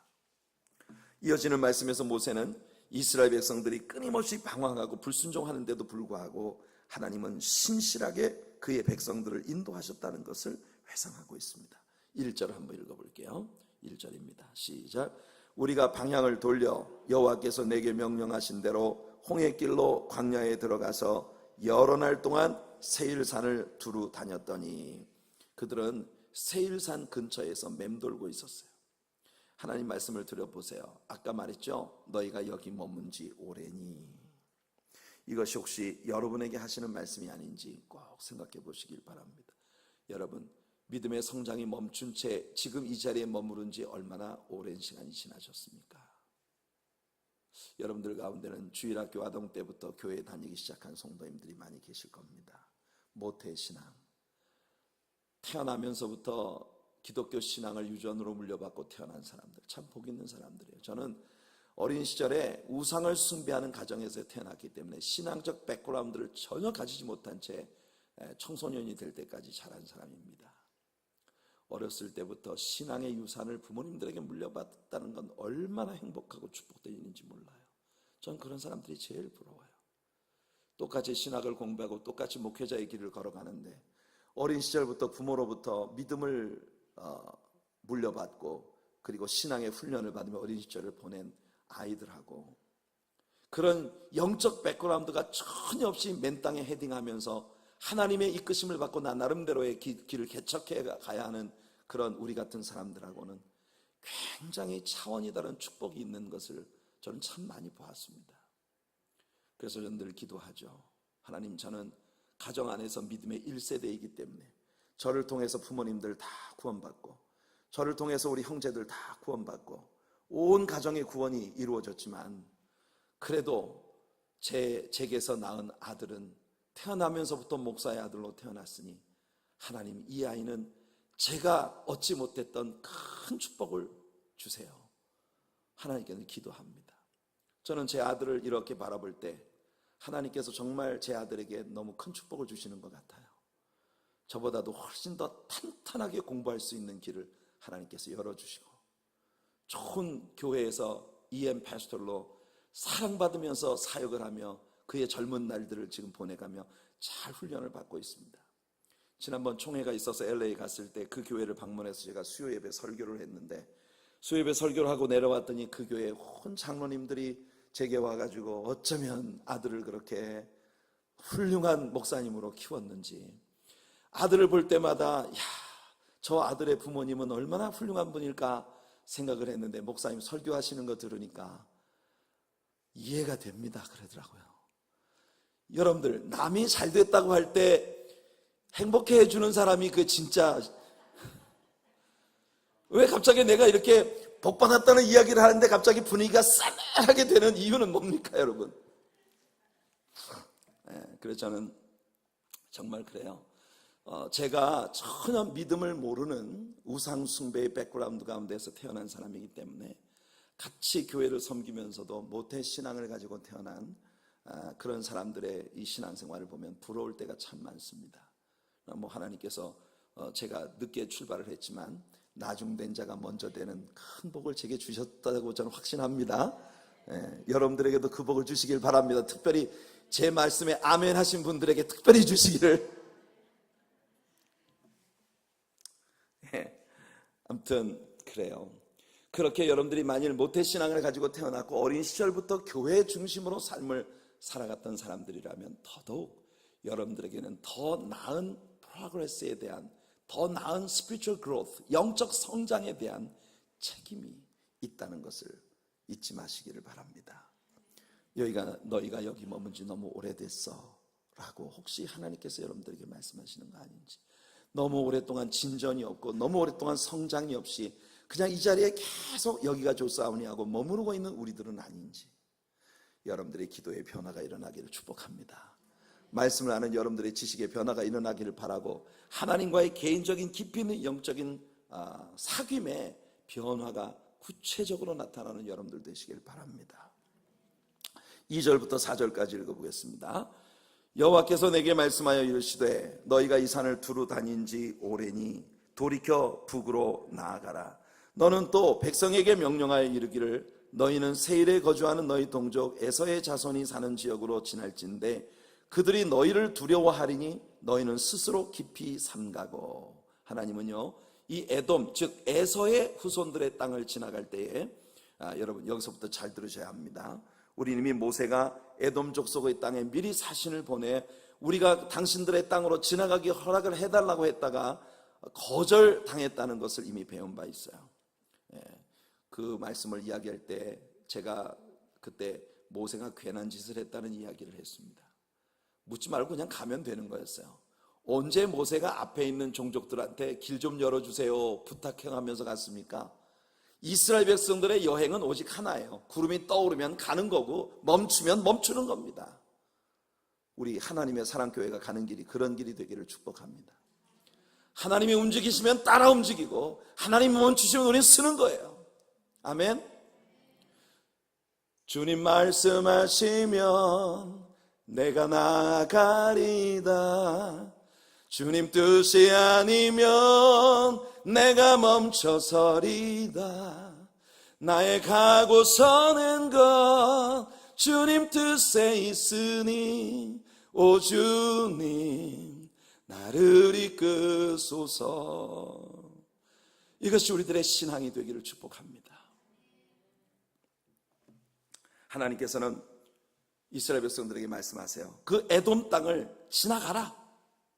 이어지는 말씀에서 모세는 이스라엘 백성들이 끊임없이 방황하고 불순종하는데도 불구하고 하나님은 신실하게 그의 백성들을 인도하셨다는 것을 회상하고 있습니다. 1절을 한번 읽어볼게요. 1절입니다. 시작. 우리가 방향을 돌려 여호와께서 내게 명령하신 대로 홍해길로 광야에 들어가서 여러 날 동안 세일산을 두루 다녔더니, 그들은 세일산 근처에서 맴돌고 있었어요. 하나님 말씀을 들어보세요. 아까 말했죠, 너희가 여기 머문 지 오래니. 이것이 혹시 여러분에게 하시는 말씀이 아닌지 꼭 생각해 보시길 바랍니다. 여러분, 믿음의 성장이 멈춘 채 지금 이 자리에 머무른 지 얼마나 오랜 시간이 지나셨습니까? 여러분들 가운데는 주일학교 아동 때부터 교회에 다니기 시작한 성도님들이 많이 계실 겁니다. 모태신앙, 태어나면서부터 기독교 신앙을 유전으로 물려받고 태어난 사람들, 참 복 있는 사람들이에요. 저는 어린 시절에 우상을 숭배하는 가정에서 태어났기 때문에 신앙적 백그라운드를 전혀 가지지 못한 채 청소년이 될 때까지 자란 사람입니다. 어렸을 때부터 신앙의 유산을 부모님들에게 물려받았다는 건 얼마나 행복하고 축복된 일인지 몰라요. 전 그런 사람들이 제일 부러워요. 똑같이 신학을 공부하고 똑같이 목회자의 길을 걸어가는데 어린 시절부터 부모로부터 믿음을 물려받고 그리고 신앙의 훈련을 받으며 어린 시절을 보낸 아이들하고 그런 영적 백그라운드가 전혀 없이 맨 땅에 헤딩하면서 하나님의 이끄심을 받고 나 나름대로의 길을 개척해 가야 하는 그런 우리 같은 사람들하고는 굉장히 차원이 다른 축복이 있는 것을 저는 참 많이 보았습니다. 그래서 저는 늘 기도하죠. 하나님, 저는 가정 안에서 믿음의 1세대이기 때문에 저를 통해서 부모님들 다 구원받고 저를 통해서 우리 형제들 다 구원받고 온 가정의 구원이 이루어졌지만 그래도 제게서 낳은 아들은 태어나면서부터 목사의 아들로 태어났으니 하나님, 이 아이는 제가 얻지 못했던 큰 축복을 주세요. 하나님께는 기도합니다. 저는 제 아들을 이렇게 바라볼 때 하나님께서 정말 제 아들에게 너무 큰 축복을 주시는 것 같아요. 저보다도 훨씬 더 탄탄하게 공부할 수 있는 길을 하나님께서 열어주시고 좋은 교회에서 EM 패스tor로 사랑받으면서 사역을 하며 그의 젊은 날들을 지금 보내가며 잘 훈련을 받고 있습니다. 지난번 총회가 있어서 LA 갔을 때 그 교회를 방문해서 제가 수요 예배 설교를 했는데 수요 예배 설교를 하고 내려왔더니 그 교회에 온 장로님들이 제게 와가지고 어쩌면 아들을 그렇게 훌륭한 목사님으로 키웠는지, 아들을 볼 때마다 야, 저 아들의 부모님은 얼마나 훌륭한 분일까 생각을 했는데 목사님 설교하시는 거 들으니까 이해가 됩니다 그러더라고요. 여러분들, 남이 잘 됐다고 할 때 행복해 해주는 사람이 그 진짜, 왜 갑자기 내가 이렇게 복받았다는 이야기를 하는데 갑자기 분위기가 싸늘하게 되는 이유는 뭡니까 여러분? 그래서 저는 정말 그래요. 제가 전혀 믿음을 모르는 우상 숭배의 백그라운드 가운데서 태어난 사람이기 때문에 같이 교회를 섬기면서도 모태 신앙을 가지고 태어난 그런 사람들의 이 신앙생활을 보면 부러울 때가 참 많습니다. 하나님께서 제가 늦게 출발을 했지만 나중된 자가 먼저 되는 큰 복을 제게 주셨다고 저는 확신합니다. 여러분들에게도 그 복을 주시길 바랍니다. 특별히 제 말씀에 아멘 하신 분들에게 특별히 주시기를. 아무튼 그래요. 그렇게 여러분들이 만일 모태신앙을 가지고 태어났고 어린 시절부터 교회 중심으로 삶을 살아갔던 사람들이라면 더더욱 여러분들에게는 더 나은 프로그레스에 대한, 더 나은 스피리추얼 그로스, 영적 성장에 대한 책임이 있다는 것을 잊지 마시기를 바랍니다. 너희가 여기 머문 지 너무 오래됐어 라고 혹시 하나님께서 여러분들에게 말씀하시는 거 아닌지, 너무 오랫동안 진전이 없고 너무 오랫동안 성장이 없이 그냥 이 자리에 계속 여기가 좋사오니 하고 머무르고 있는 우리들은 아닌지, 여러분들의 기도의 변화가 일어나기를 축복합니다. 말씀을 아는 여러분들의 지식의 변화가 일어나기를 바라고, 하나님과의 개인적인 깊이 있는 영적인 사귐의 변화가 구체적으로 나타나는 여러분들 되시길 바랍니다. 2절부터 4절까지 읽어보겠습니다. 여호와께서 내게 말씀하여 이르시되 너희가 이 산을 두루 다닌 지 오래니 돌이켜 북으로 나아가라. 너는 또 백성에게 명령하여 이르기를 너희는 세일에 거주하는 너희 동족 에서의 자손이 사는 지역으로 지날진대 그들이 너희를 두려워하리니 너희는 스스로 깊이 삼가고. 하나님은요, 이 에돔 즉 에서의 후손들의 땅을 지나갈 때에 여러분 여기서부터 잘 들으셔야 합니다. 우리 이미 모세가 에돔 족속의 땅에 미리 사신을 보내 우리가 당신들의 땅으로 지나가기 허락을 해달라고 했다가 거절당했다는 것을 이미 배운 바 있어요. 그 말씀을 이야기할 때 제가 그때 모세가 괜한 짓을 했다는 이야기를 했습니다. 묻지 말고 그냥 가면 되는 거였어요. 언제 모세가 앞에 있는 종족들한테 길 좀 열어주세요 부탁해가면서 갔습니까? 이스라엘 백성들의 여행은 오직 하나예요. 구름이 떠오르면 가는 거고 멈추면 멈추는 겁니다. 우리 하나님의 사랑교회가 가는 길이 그런 길이 되기를 축복합니다. 하나님이 움직이시면 따라 움직이고 하나님이 멈추시면 우리는 쓰는 거예요. 아멘. 주님 말씀하시면 내가 나가리다. 주님 뜻이 아니면 내가 멈춰서리다. 나의 가고 서는 것 주님 뜻에 있으니 오 주님 나를 이끄소서. 이것이 우리들의 신앙이 되기를 축복합니다. 하나님께서는 이스라엘 백성들에게 말씀하세요. 그 에돔 땅을 지나가라.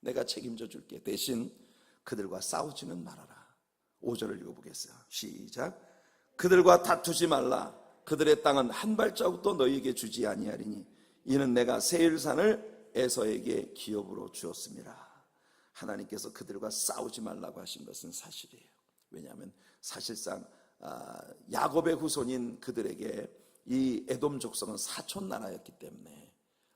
내가 책임져 줄게. 대신 그들과 싸우지는 말아라. 5절을 읽어보겠어요. 시작. 그들과 다투지 말라. 그들의 땅은 한 발자국도 너희에게 주지 아니하리니 이는 내가 세일산을 에서에게 기업으로 주었습니다. 하나님께서 그들과 싸우지 말라고 하신 것은 사실이에요. 왜냐하면 사실상 야곱의 후손인 그들에게 이 에돔 족속은 사촌 나라였기 때문에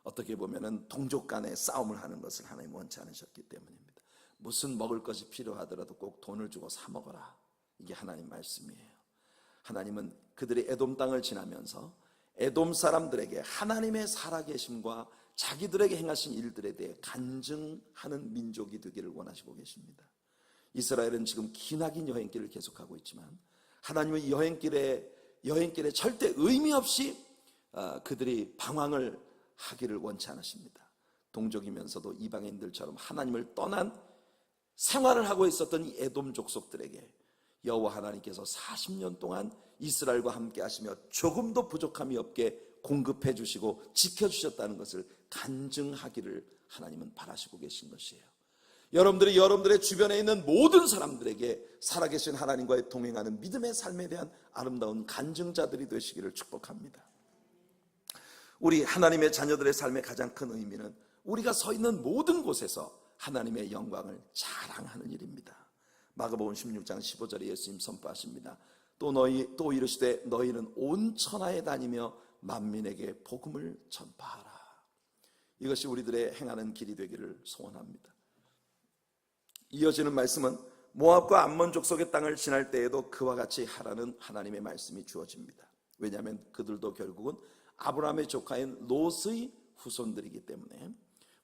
어떻게 보면은 동족 간의 싸움을 하는 것을 하나님 원치 않으셨기 때문입니다. 무슨 먹을 것이 필요하더라도 꼭 돈을 주고 사 먹어라. 이게 하나님 말씀이에요. 하나님은 그들이 에돔 땅을 지나면서 에돔 사람들에게 하나님의 살아계심과 자기들에게 행하신 일들에 대해 간증하는 민족이 되기를 원하시고 계십니다. 이스라엘은 지금 기나긴 여행길을 계속하고 있지만 하나님은 이 여행길에 절대 의미 없이 그들이 방황을 하기를 원치 않으십니다. 동족이면서도 이방인들처럼 하나님을 떠난 생활을 하고 있었던 이 에돔 족속들에게 여호와 하나님께서 40년 동안 이스라엘과 함께 하시며 조금도 부족함이 없게 공급해 주시고 지켜주셨다는 것을 간증하기를 하나님은 바라시고 계신 것이에요. 여러분들이 여러분들의 주변에 있는 모든 사람들에게 살아계신 하나님과의 동행하는 믿음의 삶에 대한 아름다운 간증자들이 되시기를 축복합니다. 우리 하나님의 자녀들의 삶의 가장 큰 의미는 우리가 서 있는 모든 곳에서 하나님의 영광을 자랑하는 일입니다. 마가복음 16장 15절에 예수님 선포하십니다. 또 이르시되 너희는 온 천하에 다니며 만민에게 복음을 전파하라. 이것이 우리들의 행하는 길이 되기를 소원합니다. 이어지는 말씀은 모압과 암몬 족속의 땅을 지날 때에도 그와 같이 하라는 하나님의 말씀이 주어집니다. 왜냐하면 그들도 결국은 아브라함의 조카인 롯의 후손들이기 때문에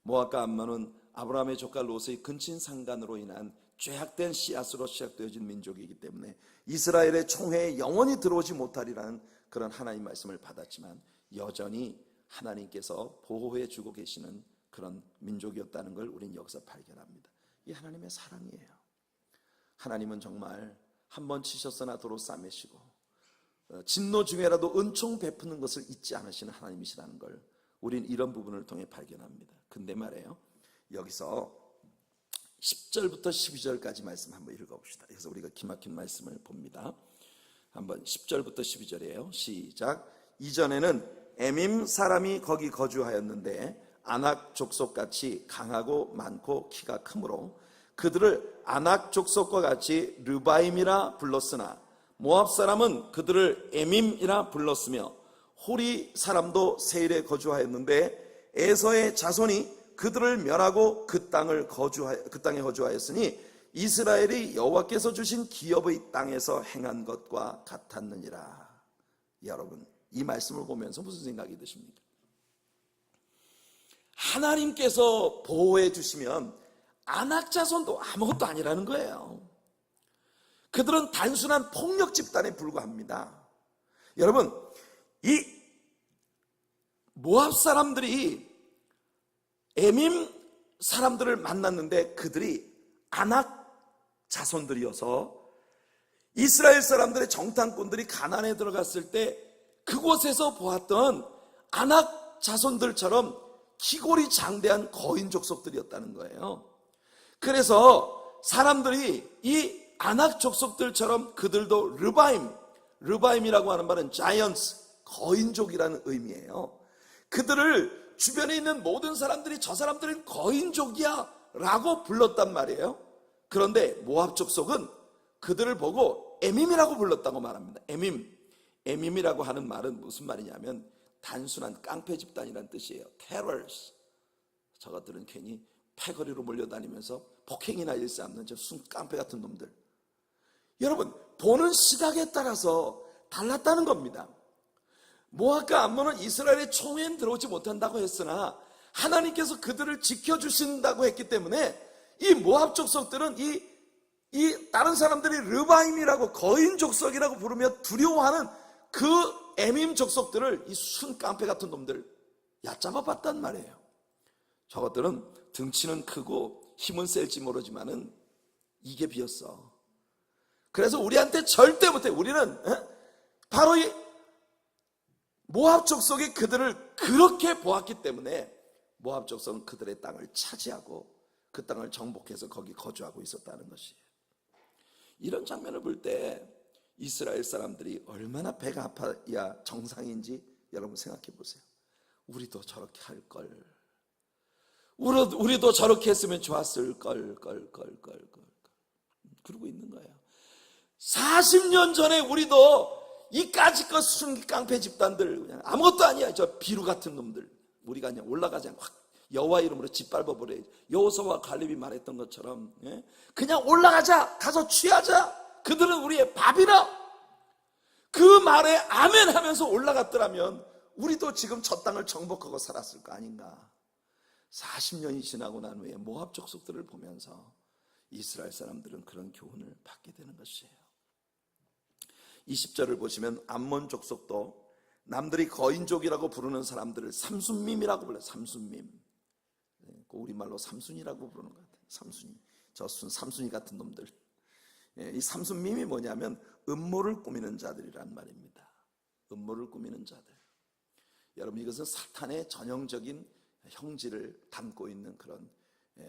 모압과 암몬은 아브라함의 조카 롯의 근친 상간으로 인한 죄악된 씨앗으로 시작되어진 민족이기 때문에 이스라엘의 총회에 영원히 들어오지 못하리라는 그런 하나님 말씀을 받았지만 여전히 하나님께서 보호해 주고 계시는 그런 민족이었다는 걸 우리는 여기서 발견합니다. 이 하나님의 사랑이에요. 하나님은 정말 한번 치셨으나 도로 싸매시고 진노 중에라도 은총 베푸는 것을 잊지 않으시는 하나님이시라는 걸 우린 이런 부분을 통해 발견합니다. 근데 말이에요, 여기서 10절부터 12절까지 말씀 한번 읽어봅시다. 그래서 우리가 기막힌 말씀을 봅니다. 한번 10절부터 12절이에요. 시작. 이전에는 에밈 사람이 거기 거주하였는데 아낙 족속같이 강하고 많고 키가 크므로 그들을 아낙 족속과 같이 르바임이라 불렀으나 모압 사람은 그들을 에밈이라 불렀으며 호리 사람도 세일에 거주하였는데 에서의 자손이 그들을 멸하고 그 땅에 거주하였으니 이스라엘이 여호와께서 주신 기업의 땅에서 행한 것과 같았느니라. 여러분, 이 말씀을 보면서 무슨 생각이 드십니까? 하나님께서 보호해 주시면 아낙 자손도 아무것도 아니라는 거예요. 그들은 단순한 폭력 집단에 불과합니다. 여러분, 이 모압 사람들이 에밈 사람들을 만났는데 그들이 아낙 자손들이어서 이스라엘 사람들의 정탐꾼들이 가나안에 들어갔을 때 그곳에서 보았던 아낙 자손들처럼 키골이 장대한 거인 족속들이었다는 거예요. 그래서 사람들이 이 아낙 족속들처럼 그들도 르바임이라고 하는 말은 자이언츠, 거인족이라는 의미예요. 그들을 주변에 있는 모든 사람들이 저 사람들은 거인족이야 라고 불렀단 말이에요. 그런데 모압 족속은 그들을 보고 에밈이라고 불렀다고 말합니다. 에밈이라고 하는 말은 무슨 말이냐면 단순한 깡패 집단이라는 뜻이에요. terrors. 저것들은 괜히 패거리로 몰려다니면서 폭행이나 일삼는 저 깡패 같은 놈들. 여러분, 보는 시각에 따라서 달랐다는 겁니다. 모압과 암몬은 이스라엘의 총회에 들어오지 못한다고 했으나 하나님께서 그들을 지켜주신다고 했기 때문에 이 모압 족속들은 이 다른 사람들이 르바임이라고 거인 족속이라고 부르며 두려워하는 그 에밈 족속들을 이 순 깡패 같은 놈들 얕잡아 봤단 말이에요. 저것들은 등치는 크고 힘은 셀지 모르지만은 이게 비었어. 그래서 우리한테 절대 못해. 우리는 바로 이 모압 족속이 그들을 그렇게 보았기 때문에 모압 족속은 그들의 땅을 차지하고 그 땅을 정복해서 거기 거주하고 있었다는 것이에요. 이런 장면을 볼 때 이스라엘 사람들이 얼마나 배가 아파야 정상인지 여러분 생각해 보세요. 우리도 저렇게 할 걸. 우리도 저렇게 했으면 좋았을 걸. 그러고 있는 거예요. 40년 전에 우리도 이까짓 순기 깡패 집단들 그냥 아무것도 아니야. 저 비루 같은 놈들. 우리가 그냥 올라가지 않고 확 여호와 이름으로 짓밟아 버려야지. 여호수아와 갈렙이 말했던 것처럼 그냥 올라가자. 가서 취하자. 그들은 우리의 밥이라. 그 말에 아멘 하면서 올라갔더라면 우리도 지금 저 땅을 정복하고 살았을 거 아닌가. 40년이 지나고 난 후에 모압 족속들을 보면서 이스라엘 사람들은 그런 교훈을 받게 되는 것이에요. 20절을 보시면 암몬 족속도 남들이 거인족이라고 부르는 사람들을 삼순밈이라고 불러요. 삼순밈. 우리말로 삼순이라고 부르는 것 같아요. 삼순이. 삼순이 같은 놈들. 이 삼순밈이 뭐냐면 음모를 꾸미는 자들이란 말입니다. 음모를 꾸미는 자들. 여러분, 이것은 사탄의 전형적인 형질을 담고 있는 그런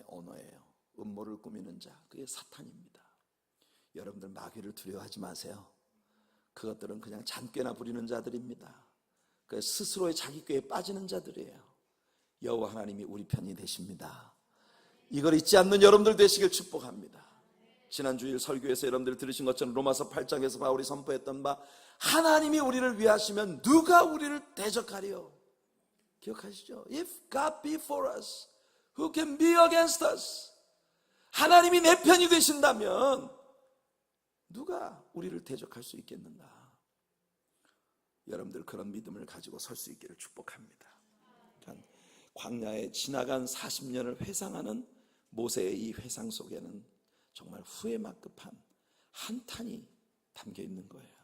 언어예요. 음모를 꾸미는 자, 그게 사탄입니다. 여러분들 마귀를 두려워하지 마세요. 그것들은 그냥 잔꾀나 부리는 자들입니다. 그 스스로의 자기 꾀에 빠지는 자들이에요. 여호와 하나님이 우리 편이 되십니다. 이걸 잊지 않는 여러분들 되시길 축복합니다. 지난 주일 설교에서 여러분들이 들으신 것처럼 로마서 8장에서 바울이 선포했던 바 하나님이 우리를 위하시면 누가 우리를 대적하리요? 기억하시죠? If God be for us, who can be against us? 하나님이 내 편이 되신다면 누가 우리를 대적할 수 있겠는가? 여러분들 그런 믿음을 가지고 설 수 있기를 축복합니다. 광야에 지나간 40년을 회상하는 모세의 이 회상 속에는 정말 후회막급한 한탄이 담겨 있는 거예요.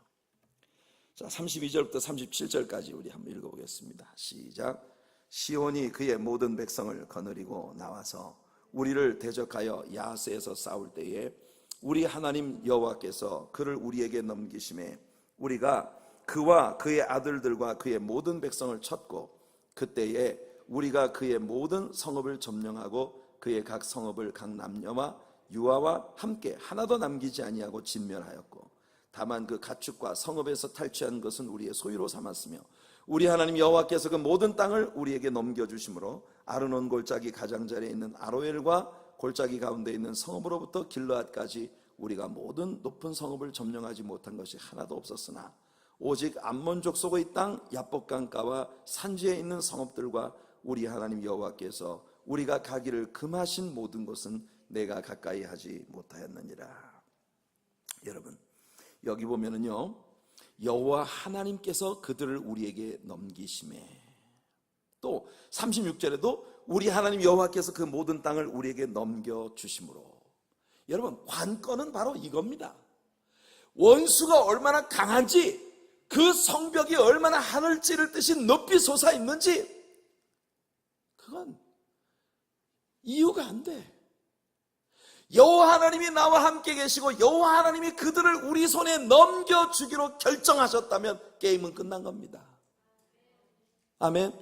자, 32절부터 37절까지 우리 한번 읽어보겠습니다. 시작. 시온이 그의 모든 백성을 거느리고 나와서 우리를 대적하여 야하스에서 싸울 때에 우리 하나님 여호와께서 그를 우리에게 넘기심에 우리가 그와 그의 아들들과 그의 모든 백성을 쳤고 그때에 우리가 그의 모든 성읍을 점령하고 그의 각 성읍을 각 남녀와 유아와 함께 하나도 남기지 아니하고 진멸하였고 다만 그 가축과 성읍에서 탈취한 것은 우리의 소유로 삼았으며 우리 하나님 여호와께서 그 모든 땅을 우리에게 넘겨주심으로 아르논 골짜기 가장자리에 있는 아로엘과 골짜기 가운데 있는 성읍으로부터 길르앗까지 우리가 모든 높은 성읍을 점령하지 못한 것이 하나도 없었으나 오직 암몬 족속의 땅 야복강가와 산지에 있는 성읍들과 우리 하나님 여호와께서 우리가 가기를 금하신 모든 곳은 내가 가까이 하지 못하였느니라. 여러분 여기 보면은요 여호와 하나님께서 그들을 우리에게 넘기심에 또 36절에도 우리 하나님 여호와께서 그 모든 땅을 우리에게 넘겨주심으로 여러분 관건은 바로 이겁니다. 원수가 얼마나 강한지 그 성벽이 얼마나 하늘 찌를 듯이 높이 솟아있는지 그건 이유가 안 돼. 여호와 하나님이 나와 함께 계시고 여호와 하나님이 그들을 우리 손에 넘겨주기로 결정하셨다면 게임은 끝난 겁니다. 아멘.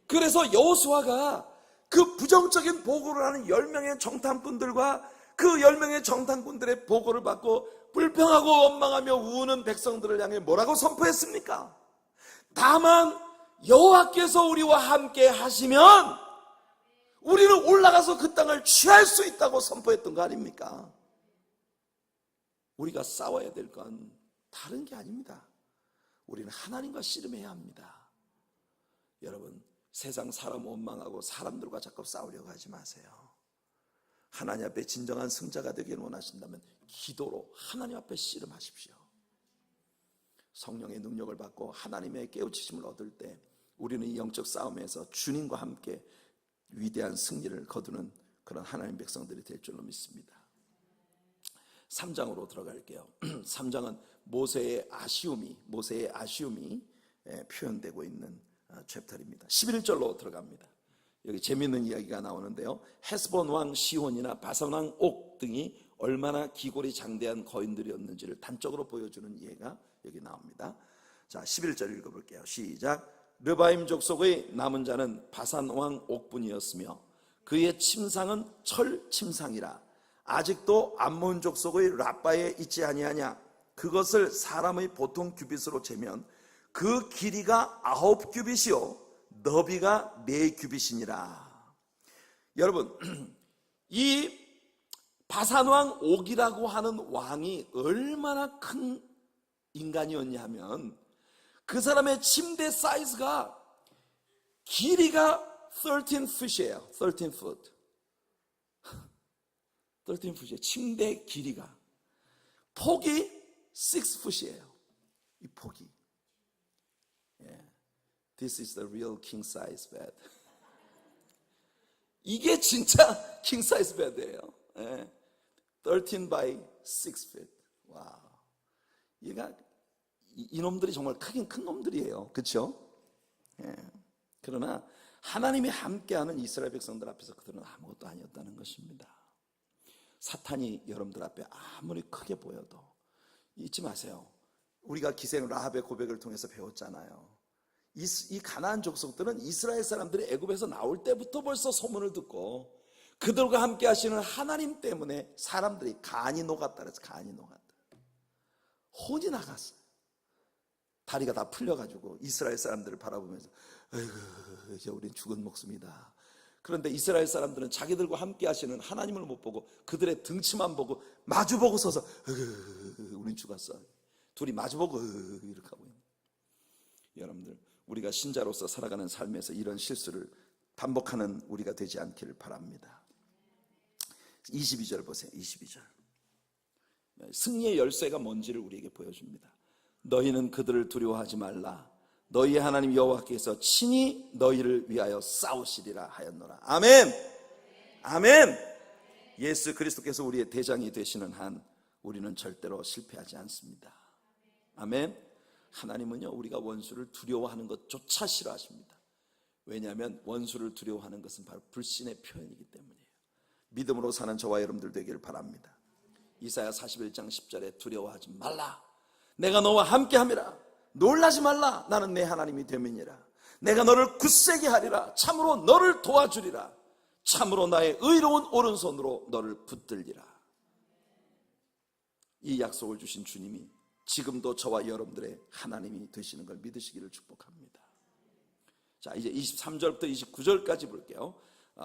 그래서 여호수아가 그 부정적인 보고를 하는 10명의 정탐꾼들과 그 10명의 정탐꾼들의 보고를 받고 불평하고 원망하며 우는 백성들을 향해 뭐라고 선포했습니까? 다만 여호와께서 우리와 함께 하시면 우리는 올라가서 그 땅을 취할 수 있다고 선포했던 거 아닙니까? 우리가 싸워야 될 건 다른 게 아닙니다. 우리는 하나님과 씨름해야 합니다. 여러분 세상 사람 원망하고 사람들과 자꾸 싸우려고 하지 마세요. 하나님 앞에 진정한 승자가 되기를 원하신다면 기도로 하나님 앞에 씨름하십시오. 성령의 능력을 받고 하나님의 깨우치심을 얻을 때 우리는 이 영적 싸움에서 주님과 함께 위대한 승리를 거두는 그런 하나님 백성들이 될 줄로 믿습니다. 3장으로 들어갈게요. 3장은 모세의 아쉬움이 표현되고 있는 챕터입니다. 11절로 들어갑니다. 여기 재미있는 이야기가 나오는데요. 헤스본 왕 시혼이나 바산 왕 옥 등이 얼마나 기골이 장대한 거인들이었는지를 단적으로 보여주는 예가 여기 나옵니다. 자, 11절 읽어볼게요. 시작. 르바임 족속의 남은 자는 바산 왕 옥뿐이었으며 그의 침상은 철 침상이라 아직도 암몬 족속의 라빠에 있지 아니하냐. 그것을 사람의 보통 규빗으로 재면 그 길이가 9규빗이요 너비가 4규빗이니라. 여러분 이 바산왕 옥이라고 하는 왕이 얼마나 큰 인간이었냐 하면 그 사람의 침대 사이즈가 길이가 13foot이에요. 13foot. 13foot이에요. 침대 길이가. 폭이 6foot이에요. 이 폭이. This is the real king size bed. 이게 진짜 king size bed예요. 13 by 6 feet. 와. 얘가 이놈들이 정말 크긴 큰 놈들이에요. 그렇죠? 그러나 하나님이 함께하는 이스라엘 백성들 앞에서 그들은 아무것도 아니었다는 것입니다. 사탄이 여러분들 앞에 아무리 크게 보여도 잊지 마세요. 우리가 기생 라합의 고백을 통해서 배웠잖아요. 이 가나안 족속들은 이스라엘 사람들이 애굽에서 나올 때부터 벌써 소문을 듣고 그들과 함께 하시는 하나님 때문에 사람들이 간이 녹았다 그래서 간이 녹았다. 혼이 나갔어요. 다리가 다 풀려가지고 이스라엘 사람들을 바라보면서 아이고 이제 우린 죽은 목숨이다. 그런데 이스라엘 사람들은 자기들과 함께 하시는 하나님을 못 보고 그들의 등치만 보고 마주보고 서서 우린 죽었어. 둘이 마주보고 이렇게 하고 있는. 여러분들 우리가 신자로서 살아가는 삶에서 이런 실수를 반복하는 우리가 되지 않기를 바랍니다. 22절 보세요. 22절. 승리의 열쇠가 뭔지를 우리에게 보여줍니다. 너희는 그들을 두려워하지 말라. 너희의 하나님 여호와께서 친히 너희를 위하여 싸우시리라 하였노라. 아멘. 아멘. 예수 그리스도께서 우리의 대장이 되시는 한 우리는 절대로 실패하지 않습니다. 아멘. 하나님은요, 우리가 원수를 두려워하는 것조차 싫어하십니다. 왜냐하면 원수를 두려워하는 것은 바로 불신의 표현이기 때문이에요. 믿음으로 사는 저와 여러분들 되기를 바랍니다. 이사야 41장 10절에 두려워하지 말라. 내가 너와 함께함이라. 놀라지 말라. 나는 내 하나님이 됨이니라. 내가 너를 굳세게 하리라. 참으로 너를 도와주리라. 참으로 나의 의로운 오른손으로 너를 붙들리라. 이 약속을 주신 주님이 지금도 저와 여러분들의 하나님이 되시는 걸 믿으시기를 축복합니다. 자, 이제 23절부터 29절까지 볼게요.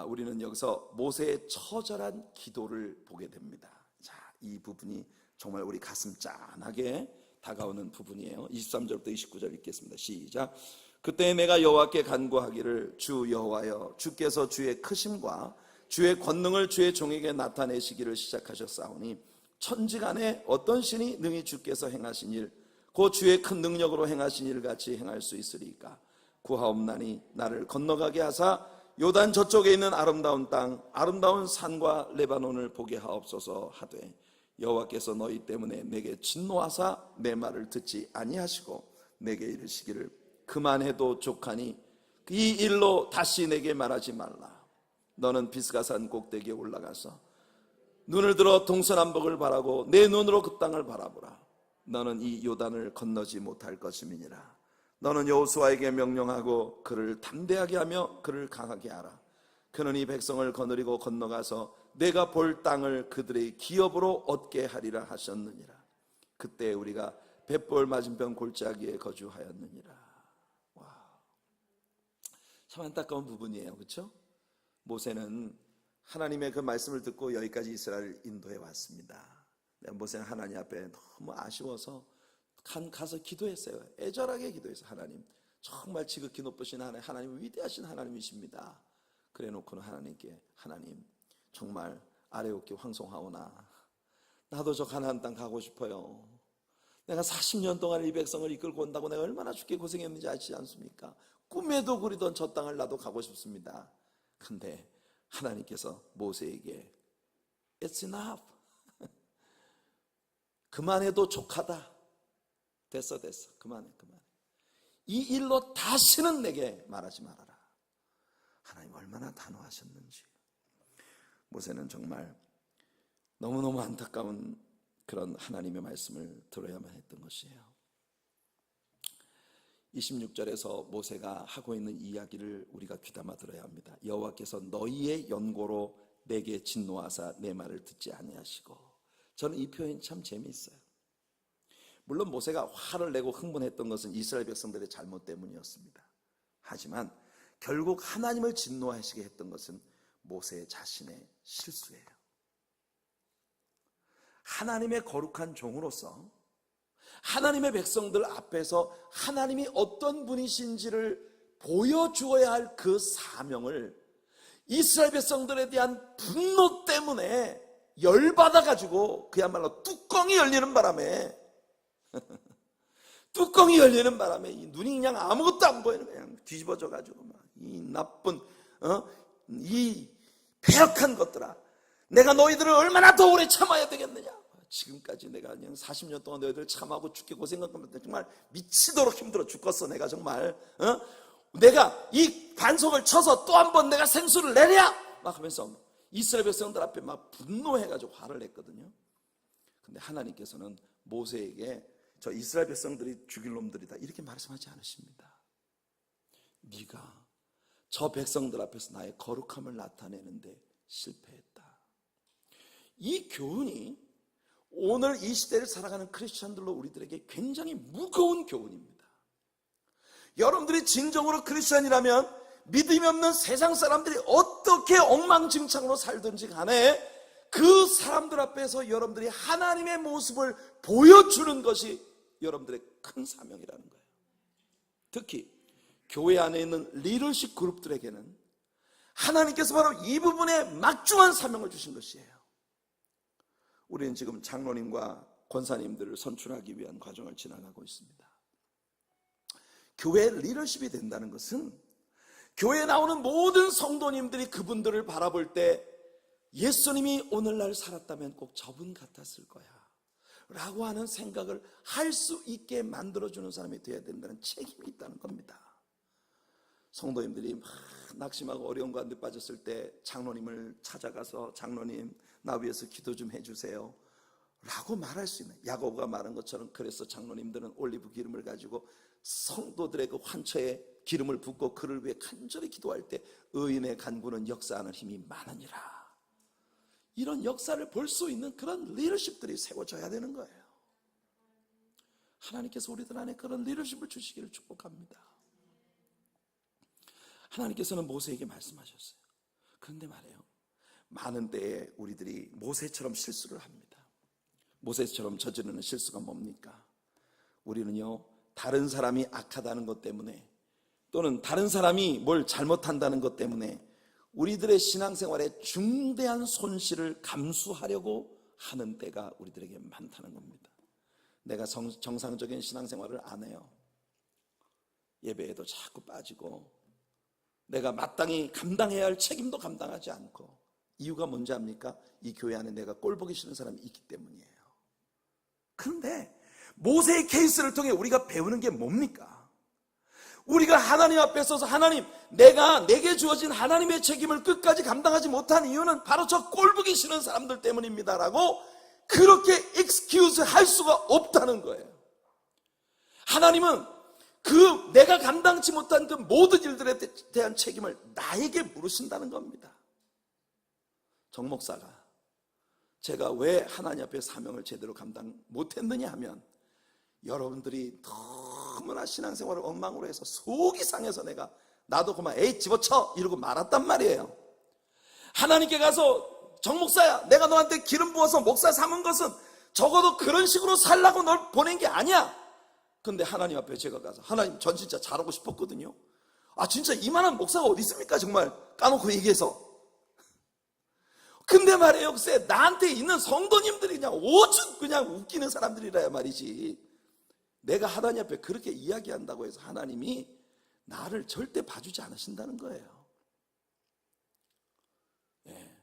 우리는 여기서 모세의 처절한 기도를 보게 됩니다. 자, 이 부분이 정말 우리 가슴 짠하게 다가오는 부분이에요. 23절부터 29절 읽겠습니다. 시작. 그때 내가 여호와께 간구하기를 주 여호와여, 주께서 주의 크심과 주의 권능을 주의 종에게 나타내시기를 시작하셨사오니 천지간에 어떤 신이 능히 주께서 행하신 일, 곧 주의 큰 능력으로 행하신 일 같이 행할 수 있으리까? 구하옵나니 나를 건너가게 하사 요단 저쪽에 있는 아름다운 땅, 아름다운 산과 레바논을 보게 하옵소서 하되, 여호와께서 너희 때문에 내게 진노하사 내 말을 듣지 아니하시고 내게 이르시기를 그만해도 족하니 이 일로 다시 내게 말하지 말라. 너는 비스가산 꼭대기에 올라가서 눈을 들어 동서남북을 바라고 내 눈으로 그 땅을 바라보라. 너는 이 요단을 건너지 못할 것임이니라. 너는 여호수아에게 명령하고 그를 담대하게 하며 그를 강하게 하라. 그는 이 백성을 거느리고 건너가서 내가 볼 땅을 그들의 기업으로 얻게 하리라 하셨느니라. 그때 우리가 벳볼 맞은편 골짜기에 거주하였느니라. 와, 참 안타까운 부분이에요, 그렇죠? 모세는 하나님의 그 말씀을 듣고 여기까지 이스라엘을 인도해 왔습니다. 모세는 하나님 앞에 너무 아쉬워서 가서 기도했어요. 애절하게 기도했어요. 하나님, 정말 지극히 높으신 하나님, 위대하신 하나님이십니다. 그래 놓고는 하나님께, 하나님 정말 아래옵기 황송하오나 나도 저 가나안 땅 가고 싶어요. 내가 40년 동안 이 백성을 이끌고 온다고 내가 얼마나 죽게 고생했는지 아시지 않습니까? 꿈에도 그리던 저 땅을 나도 가고 싶습니다. 근데 하나님께서 모세에게 It's enough. 그만해도 족하다. 됐어. 그만해. 이 일로 다시는 내게 말하지 말아라. 하나님 얼마나 단호하셨는지. 모세는 정말 너무너무 안타까운 그런 하나님의 말씀을 들어야만 했던 것이에요. 26절에서 모세가 하고 있는 이야기를 우리가 귀담아 들어야 합니다. 여호와께서 너희의 연고로 내게 진노하사 내 말을 듣지 아니하시고. 저는 이 표현이 참 재미있어요. 물론 모세가 화를 내고 흥분했던 것은 이스라엘 백성들의 잘못 때문이었습니다. 하지만 결국 하나님을 진노하시게 했던 것은 모세 자신의 실수예요. 하나님의 거룩한 종으로서 하나님의 백성들 앞에서 하나님이 어떤 분이신지를 보여주어야 할 그 사명을 이스라엘 백성들에 대한 분노 때문에 열받아가지고 그야말로 뚜껑이 열리는 바람에 이 눈이 그냥 아무것도 안 보이는, 그냥 뒤집어져가지고 막 이 나쁜 이 패역한 것들아, 내가 너희들을 얼마나 더 오래 참아야 되겠느냐. 지금까지 내가 그냥 40년 동안 너희들 참하고 죽게 고생했는데 정말 미치도록 힘들어 죽겠어. 내가 정말 내가 이 반석을 쳐서 또 한 번 내가 생수를 내랴 막 하면서 이스라엘 백성들 앞에 막 분노해가지고 화를 냈거든요. 근데 하나님께서는 모세에게 저 이스라엘 백성들이 죽일 놈들이다 이렇게 말씀하지 않으십니다. 네가 저 백성들 앞에서 나의 거룩함을 나타내는데 실패했다. 이 교훈이 오늘 이 시대를 살아가는 크리스천들로 우리들에게 굉장히 무거운 교훈입니다. 여러분들이 진정으로 크리스천이라면 믿음이 없는 세상 사람들이 어떻게 엉망진창으로 살든지 간에 그 사람들 앞에서 여러분들이 하나님의 모습을 보여주는 것이 여러분들의 큰 사명이라는 거예요. 특히 교회 안에 있는 리더십 그룹들에게는 하나님께서 바로 이 부분에 막중한 사명을 주신 것이에요. 우리는 지금 장로님과 권사님들을 선출하기 위한 과정을 지나가고 있습니다. 교회 리더십이 된다는 것은 교회에 나오는 모든 성도님들이 그분들을 바라볼 때 예수님이 오늘날 살았다면 꼭 저분 같았을 거야 라고 하는 생각을 할 수 있게 만들어주는 사람이 되어야 된다는 책임이 있다는 겁니다. 성도님들이 막 낙심하고 어려운 가운데 빠졌을 때 장로님을 찾아가서 장로님 나 위해서 기도 좀 해주세요 라고 말할 수 있는, 야고보가 말한 것처럼 그래서 장로님들은 올리브 기름을 가지고 성도들의 그 환처에 기름을 붓고 그를 위해 간절히 기도할 때 의인의 간구는 역사하는 힘이 많으니라. 이런 역사를 볼 수 있는 그런 리더십들이 세워져야 되는 거예요. 하나님께서 우리들 안에 그런 리더십을 주시기를 축복합니다. 하나님께서는 모세에게 말씀하셨어요. 그런데 말이에요, 많은 때에 우리들이 모세처럼 실수를 합니다. 모세처럼 저지르는 실수가 뭡니까? 우리는요, 다른 사람이 악하다는 것 때문에 또는 다른 사람이 뭘 잘못한다는 것 때문에 우리들의 신앙생활에 중대한 손실을 감수하려고 하는 때가 우리들에게 많다는 겁니다. 내가 정상적인 신앙생활을 안 해요. 예배에도 자꾸 빠지고 내가 마땅히 감당해야 할 책임도 감당하지 않고. 이유가 뭔지 압니까? 이 교회 안에 내가 꼴보기 싫은 사람이 있기 때문이에요. 그런데 모세의 케이스를 통해 우리가 배우는 게 뭡니까? 우리가 하나님 앞에 서서 하나님, 내게 주어진 하나님의 책임을 끝까지 감당하지 못한 이유는 바로 저 꼴보기 싫은 사람들 때문입니다 라고 그렇게 excuse 할 수가 없다는 거예요. 하나님은 그 내가 감당치 못한 그 모든 일들에 대한 책임을 나에게 물으신다는 겁니다. 정 목사가 제가 왜 하나님 앞에 사명을 제대로 감당 못했느냐 하면 여러분들이 너무나 신앙생활을 엉망으로 해서 속이 상해서 내가 나도 그만 에이 집어쳐 이러고 말았단 말이에요. 하나님께 가서 정 목사야, 내가 너한테 기름 부어서 목사 삼은 것은 적어도 그런 식으로 살라고 널 보낸 게 아니야. 근데 하나님 앞에 제가 가서 하나님, 전 진짜 잘하고 싶었거든요. 아 진짜 이만한 목사가 어디 있습니까? 정말 까놓고 얘기해서. 근데 말이에요, 글쎄 나한테 있는 성도님들이 그냥 오죽 그냥 웃기는 사람들이라 말이지. 내가 하나님 앞에 그렇게 이야기한다고 해서 하나님이 나를 절대 봐주지 않으신다는 거예요. 네.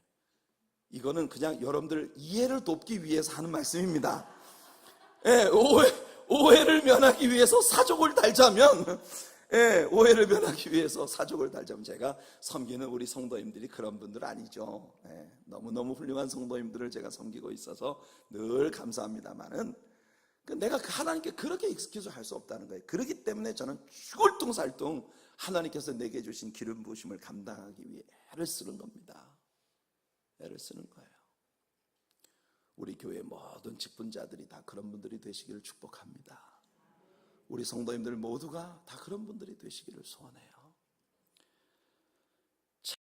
이거는 그냥 여러분들 이해를 돕기 위해서 하는 말씀입니다. 네, 오해를 면하기 위해서 사족을 달자면, 오해를 면하기 위해서 사족을 달자면 제가 섬기는 우리 성도님들이 그런 분들 아니죠. 너무너무 훌륭한 성도님들을 제가 섬기고 있어서 늘 감사합니다만은 내가 하나님께 그렇게 익스큐즈 할 수 없다는 거예요. 그렇기 때문에 저는 죽을둥살둥 하나님께서 내게 주신 기름 부으심을 감당하기 위해 애를 쓰는 겁니다. 애를 쓰는 거예요. 우리 교회 모든 직분자들이 다 그런 분들이 되시기를 축복합니다. 우리 성도님들 모두가 다 그런 분들이 되시기를 소원해요.